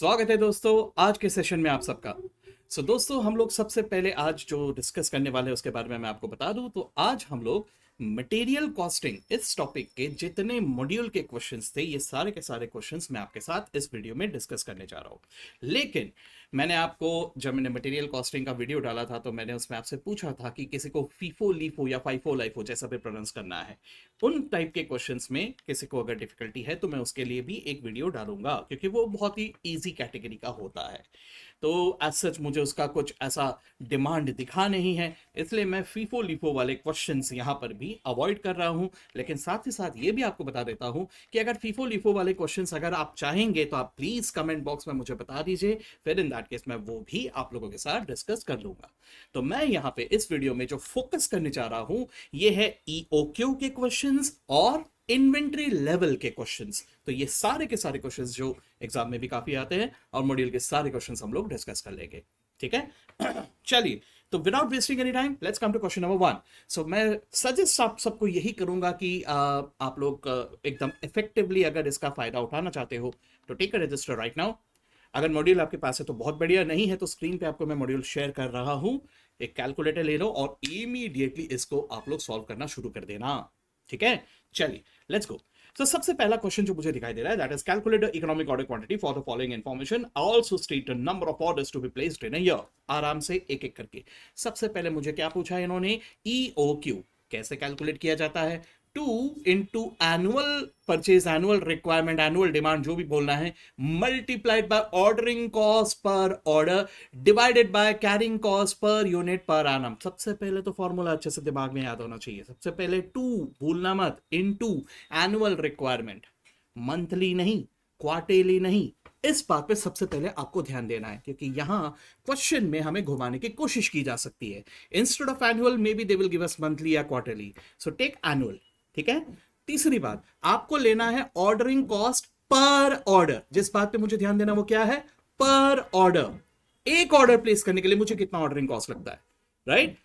स्वागत है दोस्तों आज के सेशन में आप सबका। दोस्तों हम लोग सबसे पहले आज जो डिस्कस करने वाले हैं उसके बारे में मैं आपको बता दूं तो आज हम लोग मटेरियल कॉस्टिंग इस टॉपिक के जितने मॉड्यूल के क्वेश्चंस थे ये सारे के सारे क्वेश्चंस मैं आपके साथ इस वीडियो में डिस्कस करने जा रहा हूं। लेकिन मैंने आपको जब मैंने मटेरियल कॉस्टिंग का वीडियो डाला था तो मैंने उसमें आपसे पूछा था कि किसी को फीफो लीफो या फाइफो लाइफो जैसा भी प्रोनाउंस करना है, उन टाइप के क्वेश्चंस में किसी को अगर डिफिकल्टी है तो मैं उसके लिए भी एक वीडियो डालूंगा क्योंकि वो बहुत ही इजी कैटेगरी का होता है। तो एज सच मुझे उसका कुछ ऐसा डिमांड दिखा नहीं है, इसलिए मैं फीफो लीफो वाले क्वेश्चंस यहाँ पर भी अवॉइड कर रहा हूँ। लेकिन साथ ही साथ ये भी आपको बता देता हूँ कि अगर फीफो लीफो वाले क्वेश्चंस अगर आप चाहेंगे तो आप प्लीज कमेंट बॉक्स में मुझे बता दीजिए, फिर इन दैट केस मैं वो भी आप लोगों के साथ डिस्कस कर लूंगा। तो मैं यहाँ पे इस वीडियो में जो फोकस करने जा रहा हूँ ये है ईओक्यू के क्वेश्चंस और इन्वेंट्री लेवल के क्वेश्चंस। तो ये सारे के सारे क्वेश्चंस जो एग्जाम में भी काफी आते हैं और मॉड्यूल के सारे क्वेश्चंस हम लोग डिस्कस कर लेंगे, ठीक है। चलिए, तो without wasting any time let's come to question number 1। मैं सजेस्ट आप सबको यही करूंगा कि आप लोग एकदम इफेक्टिवली अगर इसका फायदा उठाना चाहते हो तो take a register right now. अगर मॉड्यूल आपके पास है तो बहुत बढ़िया, नहीं है तो स्क्रीन पे आपको मैं मॉड्यूल शेयर कर रहा हूं। एक कैलकुलेटर ले लो और इमीडिएटली इसको आप लोग सॉल्व करना शुरू कर देना, ठीक है। चलिए लेट्स गो। सबसे पहला क्वेश्चन जो मुझे दिखाई दे रहा है that is calculate the economic order quantity for the following information also state the number of orders to be placed in a year. आराम से एक एक करके। सबसे पहले मुझे क्या पूछा है इन्होंने, ईओक्यू कैसे कैलकुलेट किया जाता है। 2 into annual purchase, annual requirement, annual demand जो भी बोलना है, multiplied by ordering cost per order divided by carrying cost per unit per annum. सबसे पहले तो फॉर्मूला अच्छे से दिमाग में याद होना चाहिए। सबसे पहले 2 भूलना मत, इनटू एनुअल रिक्वायरमेंट, मंथली नहीं, क्वार्टरली नहीं। इस बात पे सबसे पहले आपको ध्यान देना है क्योंकि यहां क्वेश्चन में हमें घुमाने की कोशिश की जा सकती है। Instead of annual may be they will give us monthly या क्वार्टरली, सो टेक एनुअल, ठीक है। तीसरी बात, आपको लेना है ऑर्डरिंग कॉस्ट पर ऑर्डर। जिस बात पे मुझे ध्यान देना वो क्या है, पर ऑर्डर। एक ऑर्डर प्लेस करने के लिए मुझे कितना ऑर्डरिंग कॉस्ट लगता है, राइट।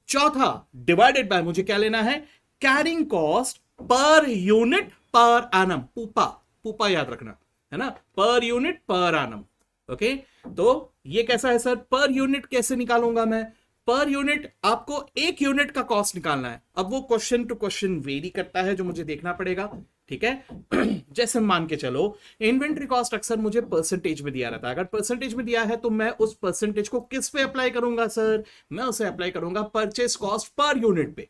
चौथा, डिवाइडेड बाय मुझे क्या लेना है, carrying cost per unit per annum. Pupa pupa याद रखना है ना, per unit per annum. Okay, तो ये कैसा है सर, पर यूनिट कैसे निकालूंगा मैं। पर यूनिट आपको एक यूनिट का कॉस्ट निकालना है। अब वो क्वेश्चन टू क्वेश्चन वेरी करता है जो मुझे देखना पड़ेगा, ठीक है। जैसे मान के चलो इन्वेंट्री कॉस्ट अक्सर मुझे परसेंटेज में दिया रहता है। अगर परसेंटेज में दिया है तो मैं उस परसेंटेज को किस पे अप्लाई करूंगा सर, मैं उसे अप्लाई करूंगा परचेस कॉस्ट पर यूनिट पे,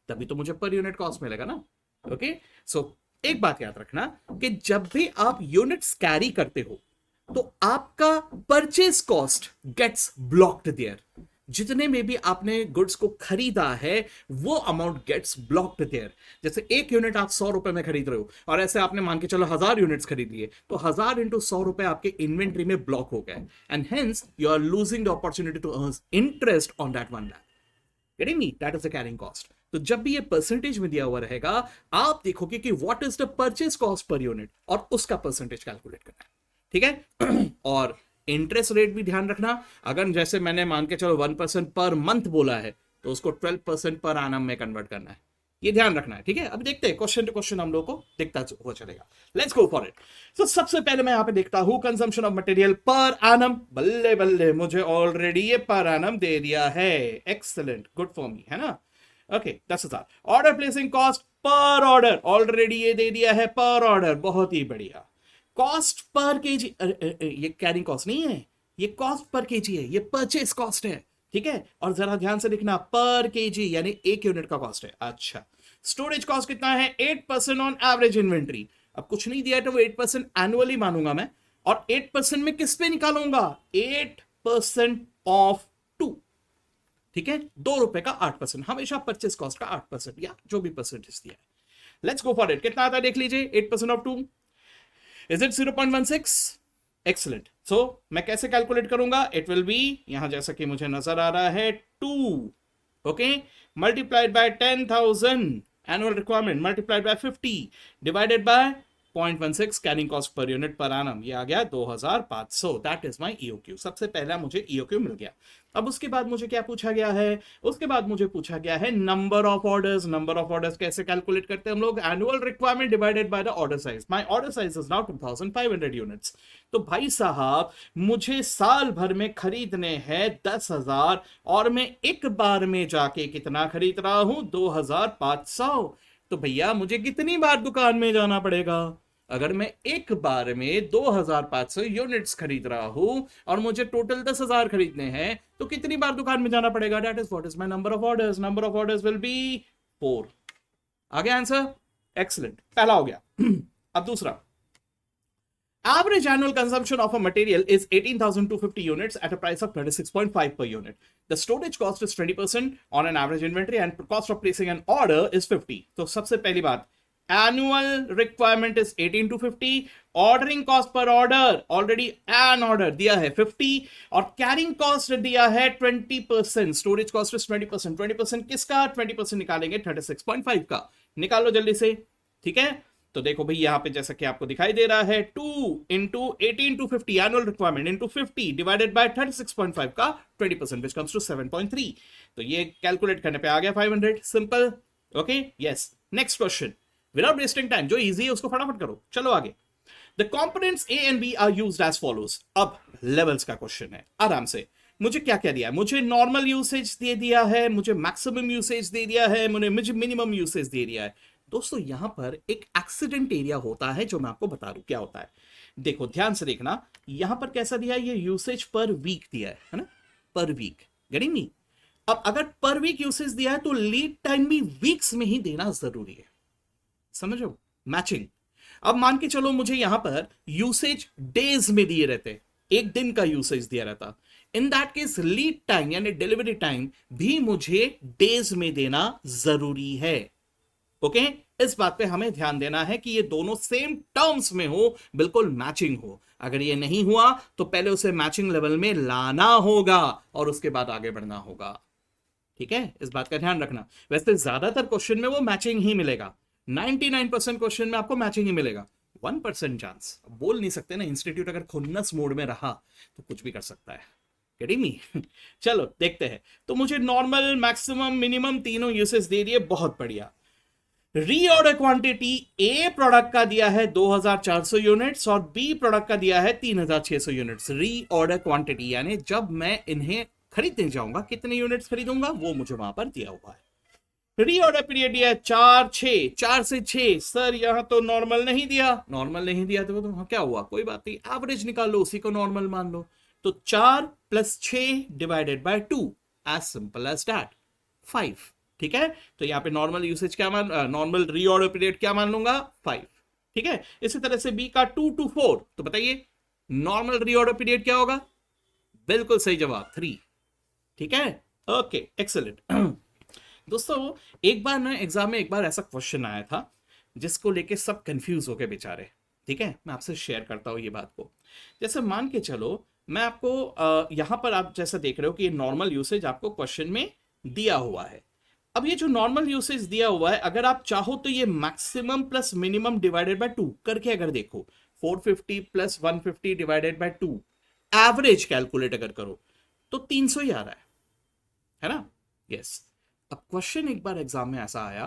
तभी तो मुझे पर यूनिट कॉस्ट मिलेगा ना। ओके, सो एक बात याद रखना कि जब भी आप यूनिट्स कैरी करते हो तो आपका purchase cost gets blocked there. जितने में भी आपने गुड्स को खरीदा है वो अमाउंट गेट्स ब्लॉक्ड देयर। जैसे एक यूनिट आप 100 रुपए में खरीद रहे हो और ऐसे आपने मान के चलो 1000 यूनिट्स खरीद लिए, तो 1000 इंटू 100 रुपए आपके इन्वेंट्री में ब्लॉक हो गए and hence you are losing the opportunity to earn interest on that 1 lakh. Getting me, that is the carrying cost. तो जब भी ये परसेंटेज में दिया हुआ रहेगा आप देखोगे कि what is the purchase cost per unit और उसका परसेंटेज कैलकुलेट करना है, ठीक है। और इंटरेस्ट रेट भी ध्यान रखना। अगर जैसे मैंने मान के चलो 1% पर मंथ बोला है तो उसको 12% पर एनम में कन्वर्ट करना है, ये ध्यान रखना है, ठीक है। अब देखते हैं क्वेश्चन टू क्वेश्चन हम लोग को दिखता हुआ चलेगा। Let's go for it. तो सबसे पहले मैं यहां पे देखता हूं consumption of material per annum. बल्ले बल्ले, मुझे ऑलरेडी ये पर एनम दे दिया है। एक्सेलेंट, गुड फॉर मी, है ना। Okay, 10,000। Order placing cost per order, already ये दे दिया है पर ऑर्डर, बहुत ही बढ़िया। कॉस्ट पर केजी, ये कैरिंग कॉस्ट नहीं है, ये कॉस्ट पर केजी है, ये परचेस कॉस्ट है, ठीक है। और जरा ध्यान से लिखना, पर केजी यानी एक यूनिट का कॉस्ट है। अच्छा, स्टोरेज कॉस्ट कितना है, 8% ऑन एवरेज इन्वेंट्री। अब कुछ नहीं दिया है तो वो 8% एनुअली मानूंगा मैं, और 8% में किस पे निकालूंगा, 8% ऑफ 2, ठीक है। 2 रुपए का 8%, हमेशा परचेस कॉस्ट का 8% या जो भी परसेंटेज दिया है। Let's go for it. कितना आता है देख लीजिए, 8% ऑफ 2 इज इट 0.16। एक्सलेंट। सो मैं कैसे कैलकुलेट करूंगा, इट विल बी, यहां जैसा कि मुझे नजर आ रहा है 2, okay, multiplied by 10,000 annual requirement, multiplied by 50 divided by 0.16 carrying cost per unit per annum, ये आ गया 2500। That is my EOQ. सबसे पहला मुझे ईओक्यू मिल गया। अब उसके बाद मुझे क्या पूछा गया है? उसके बाद मुझे पूछा गया है number of orders. Number of orders कैसे कैलकुलेट करते हैं हम लोग? Annual requirement divided by the order size. My order size is now 2500 units. तो भाई साहब मुझे साल भर में खरीदने हैं 10,000 और मैं एक बार में जाके कितना खरीद रहा हूं? 2500। तो भैया मुझे कितनी बार दुकान में जाना पड़ेगा? अगर मैं एक बार में 2500 यूनिट्स खरीद रहा हूं और मुझे टोटल 10,000 खरीदने हैं तो कितनी बार दुकान में जाना पड़ेगा? That is what is my number of orders. Number of orders will be 4। आ गया आंसर? एक्सीलेंट, पहला हो गया। अब दूसरा, average annual consumption of a material is 18,250 units at a price of 26.5 per unit. The storage cost is 20% on an average inventory and cost of placing an order is 50. तो सबसे पहली बात, annual requirement is 18,250, ordering cost per order already an order दिया है 50 और carrying cost दिया है 20%, storage cost is 20%। 20% किसका? 20% निकालेंगे 36.5 का। निकालो जल्दी से, ठीक है? तो देखो भाई यहां पे जैसा कि आपको दिखाई दे रहा है 2 into 18,250 annual requirement into 50 divided by 36.5 का 20% विच कम्स टू 7.3। तो ये कैलकुलेट करने पे आ गया 500। Simple. Okay, yes. Next question, without wasting time, जो इजी है उसको फटाफट करो। चलो आगे। The components A and B are used as follows. अब लेवल्स का क्वेश्चन है, आराम से। मुझे क्या क्या दिया है? मुझे नॉर्मल यूसेज दे दिया है, मुझे मैक्सिमम यूसेज दे दिया है, मुझे मिनिमम यूसेज दे दिया है। दोस्तों यहां पर एक एक्सीडेंट एरिया होता है जो मैं आपको बता दूं क्या होता है। देखो ध्यान से देखना, यहां पर कैसा दिया है? ये यूसेज पर वीक दिया है ना, पर वीक। Getting me? अब अगर पर वीक यूसेज दिया है तो लीड टाइम भी वीक्स में ही देना जरूरी है। समझो? मैचिंग। अब मान के चलो मुझे यहां पर यूसेज डेज में दिए रहते, एक दिन का यूसेज दिया रहता, इन दैट केस लीड टाइम यानी डिलीवरी टाइम भी मुझे डेज में देना जरूरी है। ओके इस बात पे हमें ध्यान देना है कि ये दोनों सेम टर्म्स में हो, बिल्कुल मैचिंग हो। अगर ये नहीं हुआ तो पहले उसे मैचिंग लेवल में लाना होगा और उसके बाद आगे बढ़ना होगा। ठीक है, इस बात का ध्यान रखना। वैसे ज्यादातर क्वेश्चन में वो मैचिंग ही मिलेगा, 99% क्वेश्चन में आपको मैचिंग ही मिलेगा। 1% चांस, बोल नहीं सकते ना, इंस्टीट्यूट अगर खुन्नस मोड में रहा तो कुछ भी कर सकता है। गेटिंग मी? चलो देखते हैं। तो मुझे नॉर्मल, मैक्सिमम, मिनिमम तीनों यूसेज दे दिए, बहुत बढ़िया। रीऑर्डर क्वांटिटी ए प्रोडक्ट का दिया है 2400 यूनिट्स और बी प्रोडक्ट का दिया है 3600 यूनिट्स। रीऑर्डर क्वांटिटी यानी जब मैं इन्हें खरीदने जाऊंगा कितने यूनिट्स खरीदूंगा वो मुझे वहां पर दिया हुआ है। रीऑर्डर पीरियड दिया 4 से 6। सर यहां तो नॉर्मल नहीं दिया। नॉर्मल नहीं दिया तो क्या हुआ? कोई बात नहीं, एवरेज निकाल लो, उसी को नॉर्मल मान लो। तो 4 + 6 divided by 2, as simple as that, 5। ठीक है, तो यहां पे नॉर्मल यूसेज क्या नॉर्मल रीऑर्डर पीरियड क्या मान लूंगा? 5। ठीक है, इसी तरह से बी का 2 to 4, तो बताइए नॉर्मल रीऑर्डर पीरियड क्या होगा? बिल्कुल सही जवाब, 3। ठीक है, ओके, एक्सेलेंट। दोस्तों एक बार ना एग्जाम में एक बार ऐसा क्वेश्चन आया था जिसको लेके सब कंफ्यूज हो गए बेचारे। ठीक है, मैं आपसे शेयर करता हूं ये बात को। जैसे मान के चलो मैं आपको यहां पर आप जैसा देख रहे हो कि ये नॉर्मल यूसेज आपको क्वेश्चन में दिया हुआ है। अब ये जो नॉर्मल यूसेज दिया हुआ है, अगर आप चाहो तो ये maximum plus minimum divided by 2 करके अगर देखो, 450 + 150 डिवाइडेड बाय 2 एवरेज कैलकुलेट अगर करो तो 300 ही आ रहा है ना? यस। अब क्वेश्चन एक बार एग्जाम में ऐसा आया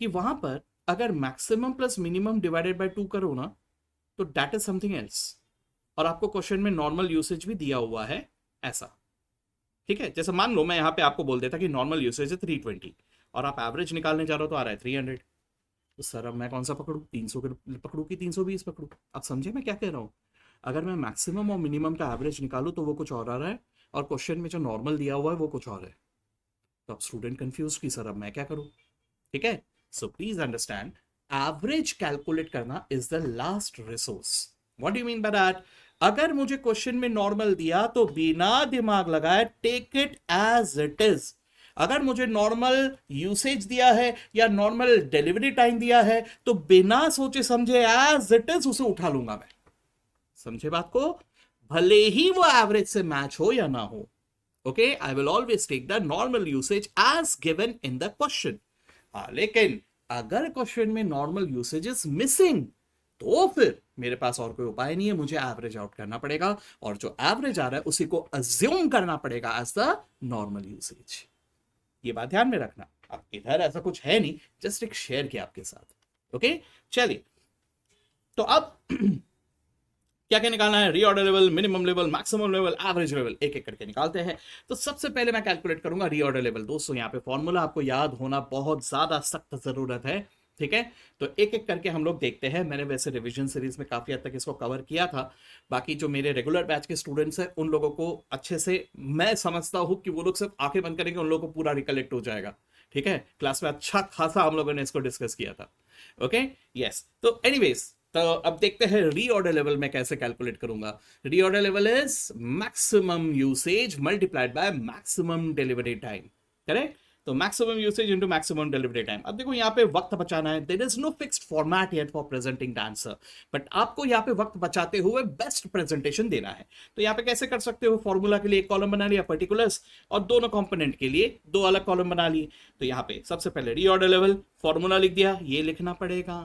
कि वहां पर अगर maximum plus minimum divided by 2 करो ना तो दैट इज समथिंग एल्स, और आपको क्वेश्चन में नॉर्मल यूसेज भी दिया हुआ है ऐसा। ठीक है, जैसे मान लो मैं यहां पे आपको बोल देता कि नॉर्मल यूसेज है 320 और आप एवरेज निकालने जा रहे हो तो आ रहा है 300, तो सर अब मैं कौन सा पकड़ू? 300 पकड़ू कि 320 पकड़ू? आप समझे मैं क्या कह रहा हूं? अगर मैं मैक्सिमम और मिनिमम का एवरेज निकालू तो वो कुछ और आ रहा है और क्वेश्चन में जो नॉर्मल दिया हुआ है वो कुछ और है। तो अब स्टूडेंट कंफ्यूज कि सर अब मैं क्या करूं? ठीक है, so please understand, average calculate करना is the last resource. What do you mean by that? अगर मुझे क्वेश्चन में नॉर्मल दिया तो बिना दिमाग लगाए take it as it is. अगर मुझे नॉर्मल यूसेज दिया है या नॉर्मल डिलीवरी टाइम दिया है तो बिना सोचे समझे एज इट इज उसे उठा लूंगा मैं। समझे बात को? भले ही वो एवरेज से मैच हो या ना हो। Okay, I will always take the normal usage as given in the question. लेकिन अगर क्वेश्चन में नॉर्मल यूसेज इज मिसिंग तो फिर मेरे पास और कोई उपाय नहीं है, मुझे एवरेज आउट करना पड़ेगा, और जो एवरेज आ रहा है उसी को अज्यूम करना पड़ेगा एज द नॉर्मल यूसेज। ये बात ध्यान में रखना। अब इधर ऐसा कुछ है नहीं, जस्ट एक शेयर किया आपके साथ। ओके, चलिए तो अब क्या क्या निकालना है, reorder level, minimum level, maximum level, average level, एक एक करके निकालते हैं। तो सबसे पहले मैं कैलकुलेट करूंगा रीऑर्डर लेवल। दोस्तों यहाँ पे फॉर्मूला आपको याद होना बहुत ज्यादा सख्त जरूरत है, ठीक है। तो एक एक करके हम लोग देखते हैं। मैंने वैसे रिवीजन सीरीज में काफी हद तक इसको कवर किया था, बाकी जो मेरे रेगुलर बैच के स्टूडेंट्स हैं उन लोगों को अच्छे से मैं समझता हूं कि वो लोग सिर्फ आंखें बंद करेंगे, उन लोगों को पूरा रिकलेक्ट हो जाएगा, ठीक है। क्लास में अच्छा खासा हम लोगों ने इसको डिस्कस किया था। Okay, yes. तो एनीवेज, तो अब देखते हैं रीऑर्डर लेवल में कैसे कैलकुलेट करूंगा। Reorder level is maximum usage multiplied by maximum delivery time, correct. तो maximum usage into maximum delivery time. अब देखो यहाँ पे वक्त बचाना है, there is no fixed format yet for presenting the answer, but आपको यहाँ पे वक्त बचाते हुए बेस्ट प्रेजेंटेशन देना है। तो यहाँ पे कैसे कर सकते हो, फॉर्मूला के लिए एक कॉलम बना लिया पर्टिकुलर्स, और दोनों कंपोनेंट के लिए दो अलग कॉलम बना लिए। तो यहाँ पे सबसे पहले रीऑर्डर लेवल, फॉर्मूला लिख दिया, ये लिखना पड़ेगा,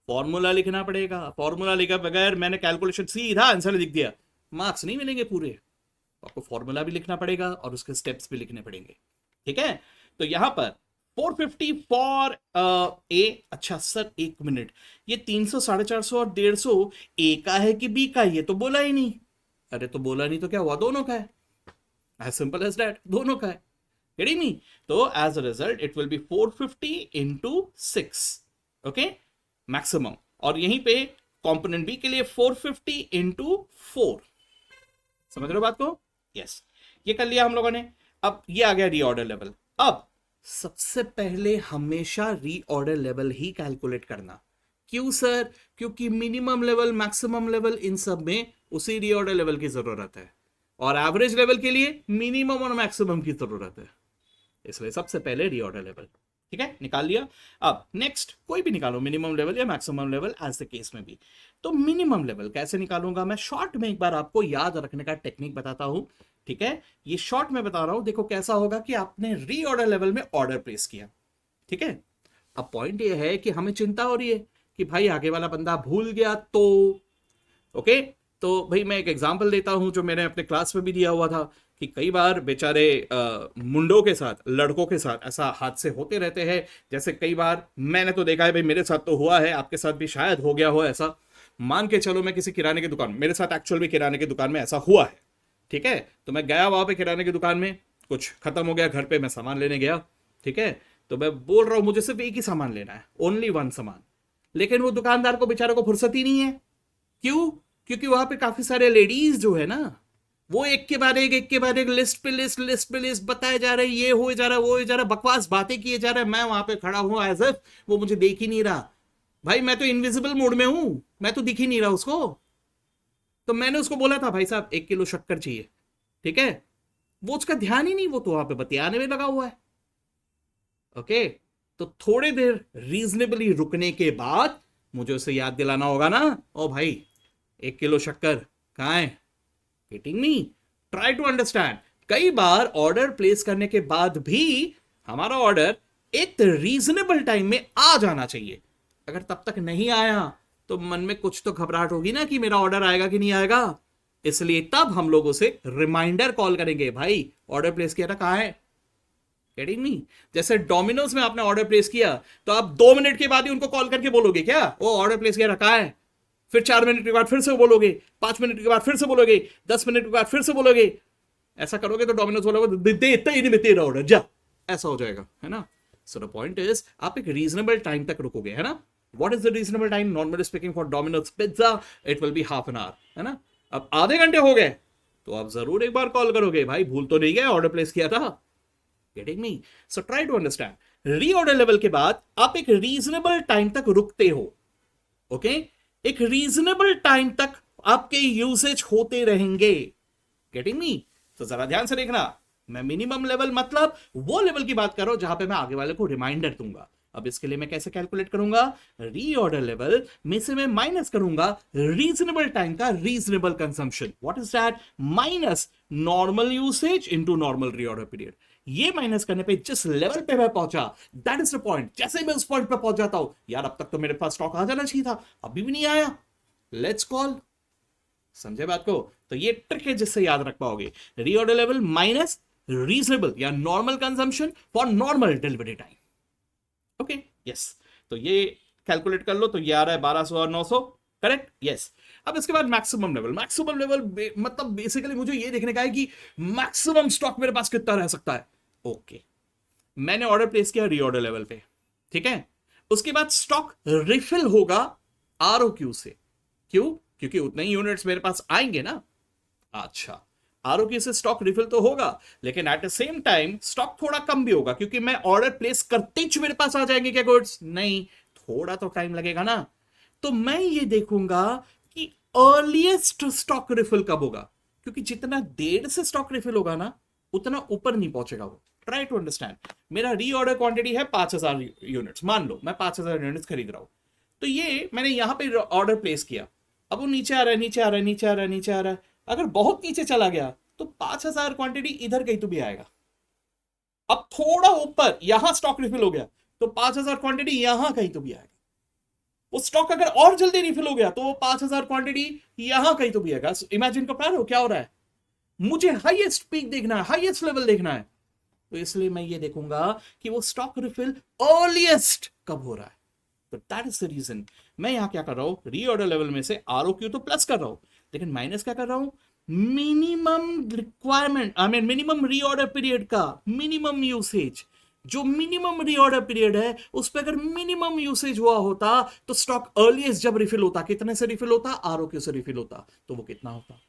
फॉर्मूला लिखना पड़ेगा। फॉर्मूला लिखा बगैर मैंने कैलकुलेशन सीधा आंसर लिख दिया, मार्क्स नहीं मिलेंगे पूरे। आपको फॉर्मूला भी लिखना पड़ेगा और उसके स्टेप्स भी लिखने पड़ेंगे, ठीक है। तो यहां पर 450 फॉर ए। अच्छा सर एक मिनट, ये 300, 450 और 150 ए का है कि बी का? ये तो बोला ही नहीं। अरे तो बोला नहीं तो क्या हुआ, दोनों का है, एज सिंपल एज दैट, दोनों का है, गेटिंग मी। तो as a result it will be 450 into 6, okay, maximum. और यहीं पे कंपोनेंट बी के लिए 450 इंटू 4, समझ रहे हो बात को? यस, ये कर लिया हम लोगों ने। अब ये आ गया रीऑर्डर लेवल। अब सबसे पहले हमेशा रीऑर्डर लेवल ही कैलकुलेट करना। क्यों सर? क्योंकि मिनिमम लेवल, मैक्सिमम लेवल, इन सब में उसी रीऑर्डर लेवल की जरूरत है, और एवरेज लेवल के लिए मिनिमम और मैक्सिमम की जरूरत है, इसलिए सबसे पहले रीऑर्डर लेवल, ठीक है, निकाल लिया। अब नेक्स्ट कोई भी निकालो, मिनिमम लेवल या maximum level, as the case में भी। तो मिनिमम लेवल कैसे निकालूंगा मैं? शॉर्ट में एक बार आपको याद रखने का टेक्निक बताता हूं, ठीक है। ये शॉर्ट में बता रहा हूं, देखो कैसा होगा कि आपने रीऑर्डर लेवल में ऑर्डर प्लेस किया, ठीक है। अब पॉइंट ये है कि हमें चिंता हो रही है कि भाई आगे वाला बंदा भूल गया तो, ओके। तो भाई मैं एक एग्जांपल देता हूं जो मैंने अपने क्लास में भी दिया हुआ था, कि कई बार बेचारे मुंडों के साथ, लड़कों के साथ ऐसा हादसे होते रहते हैं। जैसे कई बार मैंने तो देखा है, भाई मेरे साथ तो हुआ है, आपके साथ भी शायद हो गया हो ऐसा। मान के चलो मैं किसी किराने की दुकान, मेरे साथ एक्चुअल में किराने की दुकान में ऐसा हुआ है, ठीक है। तो मैं गया वहां पे किराने की दुकान में, कुछ खत्म हो गया घर पे, मैं सामान लेने गया, ठीक है। तो मैं बोल रहा हूं मुझे सिर्फ एक ही सामान लेना है, ओनली वन सामान, लेकिन वो दुकानदार को बेचारे को फुर्सत ही नहीं है। क्यों? क्योंकि वहां पे काफी सारे लेडीज जो है ना, वो एक के बाद एक लिस्ट पे लिस्ट बताए जा रहे हैं, ये हो जा रहा है, वो हो जा रहा है, बकवास बातें किए जा रहे हैं। मैं वहां पे खड़ा हूं एज इफ वो मुझे देख ही नहीं रहा। भाई मैं तो इनविजिबल मोड में हूं, मैं तो दिख ही नहीं रहा उसको। तो मैंने उसको बोला था भाई साहब 1 किलो शक्कर चाहिए, ठीक है। वो उसका ध्यान ही नहीं, वो तो वहां पे बतियाने में लगा हुआ है, ओके। तो थोड़ी देर रीजनेबली रुकने के बाद मुझे उसे याद दिलाना होगा ना, ओ भाई 1 किलो शक्कर कहां है? Getting me? Try to understand. कई बार ऑर्डर प्लेस करने के बाद भी हमारा ऑर्डर एक रीजनेबल टाइम में आ जाना चाहिए। अगर तब तक नहीं आया तो मन में कुछ तो घबराहट होगी ना कि मेरा ऑर्डर आएगा कि नहीं आएगा। इसलिए तब हम लोग उसे रिमाइंडर कॉल करेंगे, भाई ऑर्डर प्लेस किया था, कहां है? गेटिंग मी? जैसे डोमिनोज में आपने ऑर्डर प्लेस किया तो आप 2 मिनट के बाद ही उनको कॉल करके बोलोगे क्या, वो ऑर्डर प्लेस किया था, कहां है? फिर 4 मिनट के बाद फिर से बोलोगे, 5 मिनट के बाद फिर से बोलोगे, 10 मिनट के बाद फिर से बोलोगे। ऐसा करोगे तो डोमिनोज बोलोगे दे तेरा ऑर्डर जा, ऐसा हो जाएगा, है ना। सो द पॉइंट इज आप एक रीजनेबल टाइम तक रुकोगे, है ना। What is the reasonable time? Normally speaking for Domino's pizza it will be half an hour, है ना। अब आधे घंटे हो गए तो आप जरूर एक बार कॉल करोगे, भाई भूल तो नहीं गया, ऑर्डर प्लेस किया था। Getting me? So try to understand. Reorder level के बाद आप एक रीजनेबल टाइम तक रुकते हो, ओके। एक रीजनेबल टाइम तक आपके यूसेज होते रहेंगे, गेटिंग मी? तो जरा ध्यान से देखना, मैं मिनिमम लेवल मतलब वो लेवल की बात कर रहा हूं जहां पे मैं आगे वाले को रिमाइंडर दूंगा। अब इसके लिए मैं कैसे कैलकुलेट करूंगा? रीऑर्डर लेवल में से मैं माइनस करूंगा रीजनेबल टाइम का reasonable consumption. What is that? Minus normal usage into normal reorder period. ये माइनस करने पे जिस लेवल पे मैं पहुंचा, दैट इज द पॉइंट। जैसे मैं उस पॉइंट पे पहुंच जाता हूं, यार अब तक तो मेरे पास स्टॉक आ जाना चाहिए था, अभी भी नहीं आया, लेट्स कॉल। समझे बात को? तो ये ट्रिक है जिससे याद रख पाओगे, रीऑर्डर लेवल माइनस रीजनेबल या normal consumption for normal delivery time. Okay, yes. तो ये कैलकुलेट कर लो, तो ये आ रहा है 1200 और 900, करेक्ट, यस। अब इसके बाद मैक्सिमम लेवल। मैक्सिमम लेवल मतलब बेसिकली मुझे ये देखने का है कि मैक्सिमम स्टॉक मेरे पास कितना रह सकता है। ओके, मैंने ऑर्डर प्लेस किया रीऑर्डर लेवल पे, ठीक है। उसके बाद स्टॉक रिफिल होगा आरओक्यू से। क्यों? क्योंकि उतने ही यूनिट्स मेरे पास आएंगे ना। अच्छा, आरओक्यू से स्टॉक रिफिल तो होगा, लेकिन at the same time stock थोड़ा कम भी होगा, क्योंकि मैं ऑर्डर प्लेस करते ही मेरे पास आ जाएंगे क्या गुड्स? नहीं, थोड़ा तो टाइम लगेगा ना। तो मैं ये देखूंगा कि अर्लीस्ट स्टॉक रिफिल कब होगा, क्योंकि जितना देर से स्टॉक रिफिल होगा ना, उतना ऊपर नहीं पहुंचेगा वो। Try to understand. मेरा रीऑर्डर क्वांटिटी है 5000 यूनिट्स, मान लो मैं 5000 यूनिट्स खरीद रहा हूं, तो ये मैंने यहां पे ऑर्डर प्लेस किया। अब वो नीचे आ रहा है, नीचे आ रहा है, नीचे आ रहा है, नीचे आ रहा है। अगर बहुत नीचे चला गया तो 5000 क्वांटिटी इधर कहीं तो भी आएगा। अब थोड़ा ऊपर यहां स्टॉक रिफिल हो गया तो 5000 क्वांटिटी यहां कहीं तो भी आएगा। वो स्टॉक अगर और जल्दी रिफिल हो गया तो वो 5000 क्वांटिटी यहां कहीं तो भी आएगा। इमेजिन कर पा रहे हो क्या हो रहा है? मुझे हाईएस्ट पीक देखना है, हाईएस्ट लेवल देखना है, तो इसलिए मैं ये देखूंगा कि वो स्टॉक रिफिल अर्लीस्ट कब हो रहा है। तो दैट इज द रीजन मैं यहां क्या कर रहा हूं, रीऑर्डर लेवल में से आरओक्यू तो प्लस कर रहा हूं, लेकिन माइनस क्या कर रहा हूं, minimum requirement, I mean minimum reorder period का मिनिमम यूसेज। जो मिनिमम रीऑर्डर पीरियड है उस पर अगर मिनिमम यूसेज हुआ होता तो स्टॉक अर्लीस्ट जब रिफिल होता, कितने से रिफिल होता, आरओक्यू से रिफिल होता, तो वो कितना होता।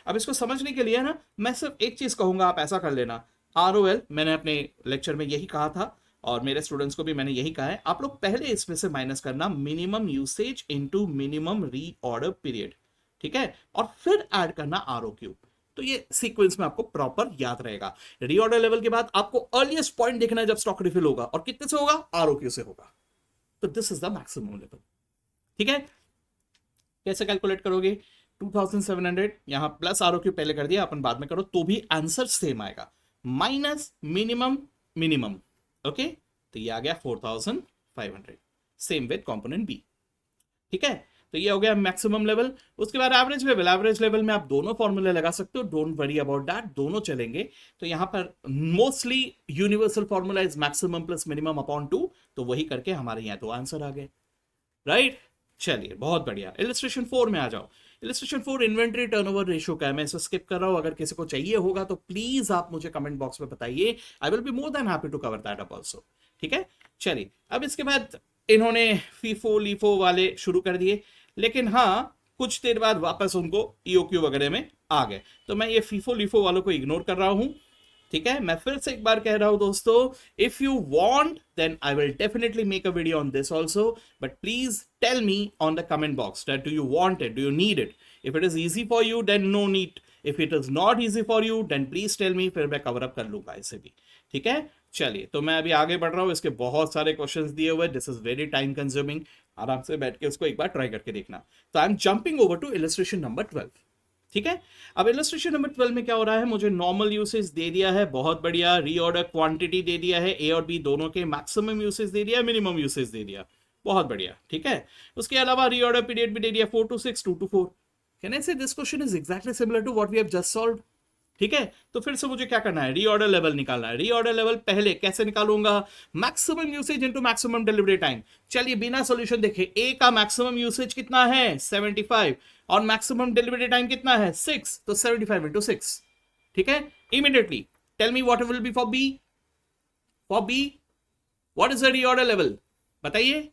अब इसको समझने के लिए ना मैं सिर्फ एक चीज कहूंगा, आप ऐसा कर लेना। आरओएल मैंने अपने लेक्चर में यही कहा था, और मेरे स्टूडेंट्स को भी मैंने यही कहा है, आप लोग पहले इसमें से माइनस करना minimum usage into minimum reorder period, ठीक है, और फिर ऐड करना आरओक्यू। तो ये सीक्वेंस में आपको प्रॉपर याद रहेगा। रीऑर्डर लेवल के बाद आपको अर्लीस्ट पॉइंट देखना है जब स्टॉक रिफिल होगा, और कितने से होगा, आरओक्यू से होगा। तो this is the maximum level, ठीक है। कैसे कैलकुलेट करोगे, 2700 यहां प्लस आरओक्यू पहले कर दिया, अपन बाद में करो तो भी आंसर सेम आएगा, माइनस मिनिमम मिनिमम। ओके, तो ये आ गया 4500, सेम विद कंपोनेंट बी, ठीक है। तो ये हो गया मैक्सिमम लेवल। उसके बाद एवरेज लेवल। एवरेज लेवल में आप दोनों फॉर्मूले लगा सकते हो, डोंट वरी अबाउट दैट, दोनों चलेंगे। तो यहां पर mostly universal formula is maximum plus minimum upon 2, तो वही करके हमारे यहां दो आंसर आ गए, राइट। चलिए, बहुत बढ़िया। इलस्ट्रेशन 4 में आ जाओ। इलस्ट्रेशन 4 इन्वेंट्री टर्नओवर रेशियो का है, मैं इसे स्किप कर रहा हूं। अगर किसी को चाहिए होगा तो प्लीज आप मुझे कमेंट बॉक्स में बताइए, I will be more than happy to cover that up also, ठीक है। चलिए, अब इसके बाद इन्होंने फीफो लीफो वाले शुरू कर दिए, लेकिन हाँ कुछ देर बाद वापस उनको ईओक्यू वगैरह में आ गए, तो मैं ये फीफो लीफो वालों को इग्नोर कर रहा हूं, ठीक है। मैं फिर से एक बार कह रहा हूं दोस्तों, if you want then I will definitely make a video on this also, but please tell me on the comment box that do you want it, do you need it. If it is easy for you then no need, if it is not easy for you then please tell me, फिर मैं cover up कर लूंगा इसे भी, ठीक है। चलिए, तो मैं अभी आगे बढ़ रहा हूं। इसके बहुत सारे क्वेश्चंस दिए हुए, this is very time consuming, आराम से बैठ के उसको एक बार ट्राई करके देखना। तो I am jumping over to illustration number 12, ठीक है। अब इलस्ट्रेशन नंबर 12 में क्या हो रहा है, मुझे नॉर्मल यूसेज दे दिया है, बहुत बढ़िया। रीऑर्डर क्वांटिटी दे दिया है, ए और बी दोनों के, मैक्सिमम यूसेज दे दिया, मिनिमम यूसेज दे दिया, बहुत बढ़िया, ठीक है। उसके अलावा रीऑर्डर पीरियड भी दे दिया, 4 to 6, 2 to 4। Can I say this question is exactly similar to what we have just solved, ठीक है। तो फिर से मुझे क्या करना है, रीऑर्डर लेवल निकालना है। रीऑर्डर लेवल पहले कैसे निकालूंगा, maximum usage into maximum delivery time. चलिए, बिना सॉल्यूशन देखे, ए का मैक्सिमम यूसेज कितना है, 75, और मैक्सिमम डिलीवरी टाइम कितना है, 6, तो 75 into 6, ठीक है। Immediately tell me what will be for B. For B what is the reorder level, बताइए।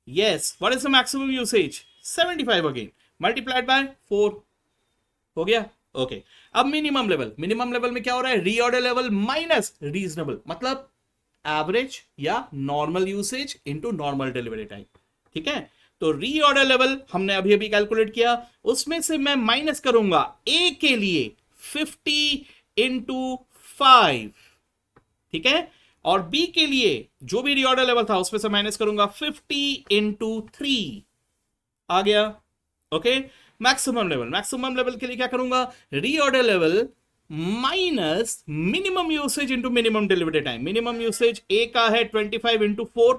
Yes, what is the maximum usage, 75 again, multiplied by 4, हो गया, ओके। अब मिनिमम लेवल। मिनिमम लेवल में क्या हो रहा है, रीऑर्डर लेवल माइनस रीजनेबल, मतलब एवरेज या normal usage into normal delivery time, ठीक है। तो रीऑर्डर लेवल हमने अभी अभी कैलकुलेट किया, उसमें से मैं माइनस करूंगा ए के लिए 50 into 5, ठीक है, और बी के लिए जो भी रीऑर्डर लेवल था उसमें से माइनस करूंगा 50 into 3, आ गया, okay. Maximum level. Maximum level के लिए क्या करूंगा, reorder level minus minimum usage into minimum delivery time. Minimum usage A का है 25 इंटू 4,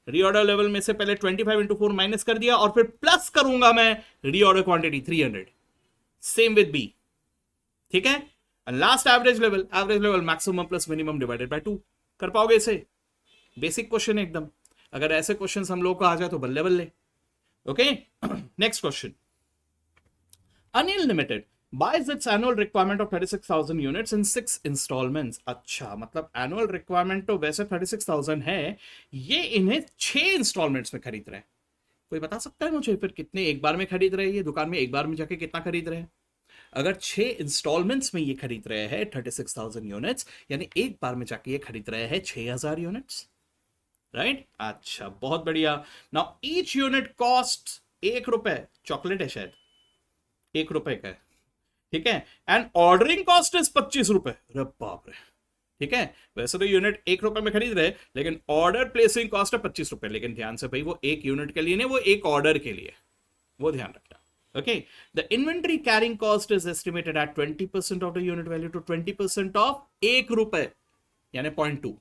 रीऑर्डर लेवल में से पहले 25 इंटू 4 माइनस कर दिया और फिर प्लस करूंगा मैं reorder quantity 300। Same with B, ठीक है। Last average level maximum plus minimum divided by 2। कर पाओगे इसे? बेसिक क्वेश्चन है एकदम। अगर ऐसे क्वेश्चन हम लोग को आ जाए तो बल्ले बल्ले। Okay, next question. Anil limited buys its annual requirement of 36,000 units in 6 installments। अच्छा, मतलब एनुअल रिक्वायरमेंट तो वैसे 36,000 है, ये इन्हें 6 इंस्टॉलमेंट्स में खरीद रहे हैं। कोई बता सकता है मुझे फिर कितने एक बार में खरीद रहे हैं? ये दुकान में एक बार में जाके कितना खरीद रहे हैं? अगर 6 इंस्टॉलमेंट्स में ये खरीद रहे हैं 36,000 यूनिट्स, यानी एक बार में जाके ये खरीद रहे हैं 6,000 यूनिट्स, राइट? अच्छा, बहुत बढ़िया। नाउ ईच यूनिट कॉस्ट 1 रुपए, चॉकलेट है शायद, 1 रुपए का है, ठीक है। एंड ऑर्डरिंग कॉस्ट इज 25 रुपए। अरे बाप रे, ठीक है। वैसे तो यूनिट 1 रुपए में खरीद रहे, लेकिन ऑर्डर प्लेसिंग कॉस्ट है 25 रुपए। लेकिन ध्यान से भाई, वो एक यूनिट के लिए नहीं, वो एक ऑर्डर के लिए, वो ध्यान रखना। Okay, the inventory carrying cost is estimated at 20% of the unit value to 20% of 1 रुपए, यानी 0.2,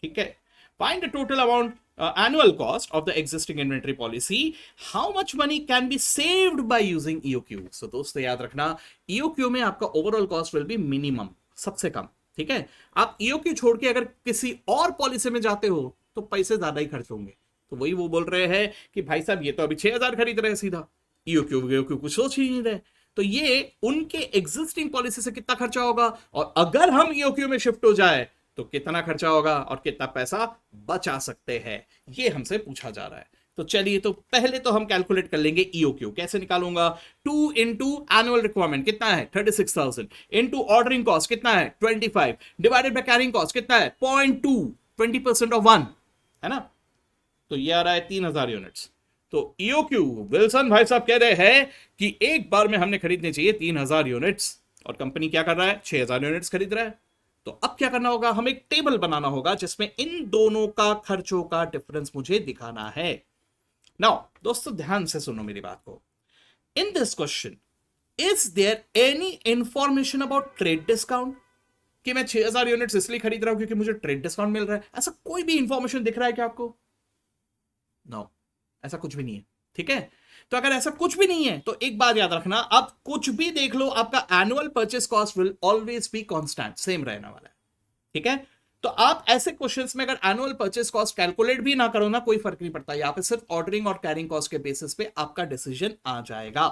ठीक है। Find the total amount, annual cost of the existing inventory policy. How much money can be saved by using EOQ? So दोस्तों याद रखना, EOQ में आपका overall cost will be minimum, सबसे कम, ठीक है। आप EOQ छोड़ के अगर किसी और पॉलिसी में जाते हो तो पैसे ज्यादा ही खर्च होंगे। तो वही वो बोल रहे हैं कि भाई साहब ये तो अभी 6,000 खरीद रहे हैं सीधा, EOQ कुछ सोच ही नहीं रहे। तो ये उनके एग्जिस्टिंग पॉलिसी से कितना खर्चा होगा, और अगर हम EOQ में शिफ्ट हो जाए तो कितना खर्चा होगा और कितना पैसा बचा सकते हैं, ये हमसे पूछा जा रहा है। तो चलिए, तो पहले तो हम कैलकुलेट कर लेंगे EOQ। कैसे निकालूंगा? 2 इंटू एनुअल रिक्वायरमेंट कितना है 36,000, इंटू ऑर्डरिंग कॉस्ट कितना है 25, डिवाइडेड बाय कैरिंग कॉस्ट कितना है 0.2, 20% ऑफ 1, है ना। तो ये आ रहा है 3,000 यूनिट्स। तो EOQ विल्सन भाई साहब कह रहे हैं कि एक बार में हमने खरीदने चाहिए 3,000 यूनिट्स, और कंपनी क्या कर रहा है 6,000 यूनिट्स खरीद रहा है। तो अब क्या करना होगा, हमें एक टेबल बनाना होगा जिसमें इन दोनों का खर्चों का डिफरेंस मुझे दिखाना है। नाउ दोस्तों ध्यान से सुनो मेरी बात को। In this question, is there any information about trade discount, कि मैं 6,000 यूनिट्स इसलिए खरीद रहा हूं क्योंकि मुझे ट्रेड डिस्काउंट मिल रहा है? ऐसा कोई भी इंफॉर्मेशन दिख रहा है क्या आपको? नो, ऐसा कुछ भी नहीं है, ठीक है। तो अगर ऐसा कुछ भी नहीं है तो एक बात याद रखना, आप कुछ भी देख लो, आपका annual purchase cost will always be constant, same रहने वाला है, ठीक है। तो आप ऐसे क्वेश्चंस में अगर एनुअल परचेस कॉस्ट कैलकुलेट भी ना करो ना, कोई फर्क नहीं पड़ता, यहां पे सिर्फ ऑर्डरिंग और कैरिंग कॉस्ट के बेसिस पे आपका डिसीजन आ जाएगा,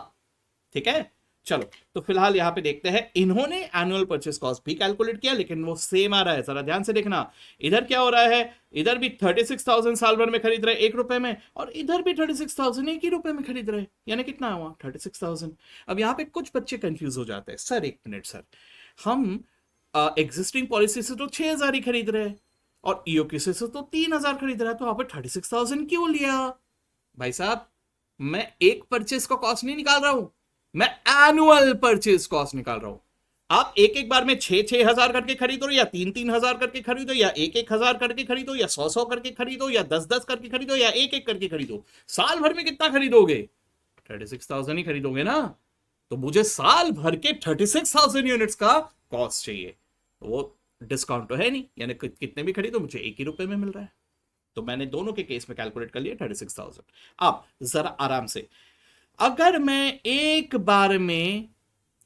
ठीक है। चलो, तो फिलहाल यहां पे देखते हैं, इन्होंने एनुअल परचेस कॉस्ट भी कैलकुलेट किया, लेकिन वो सेम आ रहा है। जरा ध्यान से देखना, इधर क्या हो रहा है, इधर भी 36,000 साल भर में खरीद रहे 1 रुपए में, और इधर भी 36,000 1 ही रुपए में खरीद रहे, यानी कितना हुआ 36,000। अब यहां पे कुछ बच्चे कंफ्यूज हो जाते हैं, सर एक मिनट सर, हम एग्जिस्टिंग पॉलिसी से तो 6,000 ही खरीद रहे हैं और EOQ से तो 3,000 खरीद रहा है, तो आप 36,000 क्यों लिया? भाई साहब, मैं एक परचेस का कॉस्ट नहीं निकाल रहा हूं, मैं एनुअल परचेस कॉस्ट निकाल रहा हूं। आप एक एक बार में 6,000 करके खरीदो, या 3,000 करके खरीदो, या 1,000 करके खरीदो, या 100 करके खरीदो, या 10,000 करके खरीदो, या एक करके खरीदो, साल भर में कितना खरीदोगे? 36,000 ही खरीदोगे ना। तो मुझे साल भर के 36,000 यूनिट्स का कॉस्ट चाहिए, वो डिस्काउंट तो है नहीं, यानी कितने भी खरीदो मुझे 1 ही रुपए में मिल रहा है। तो मैंने दोनों के केस में कैलकुलेट कर लिया 36,000। अब जरा आराम से, अगर मैं एक बार में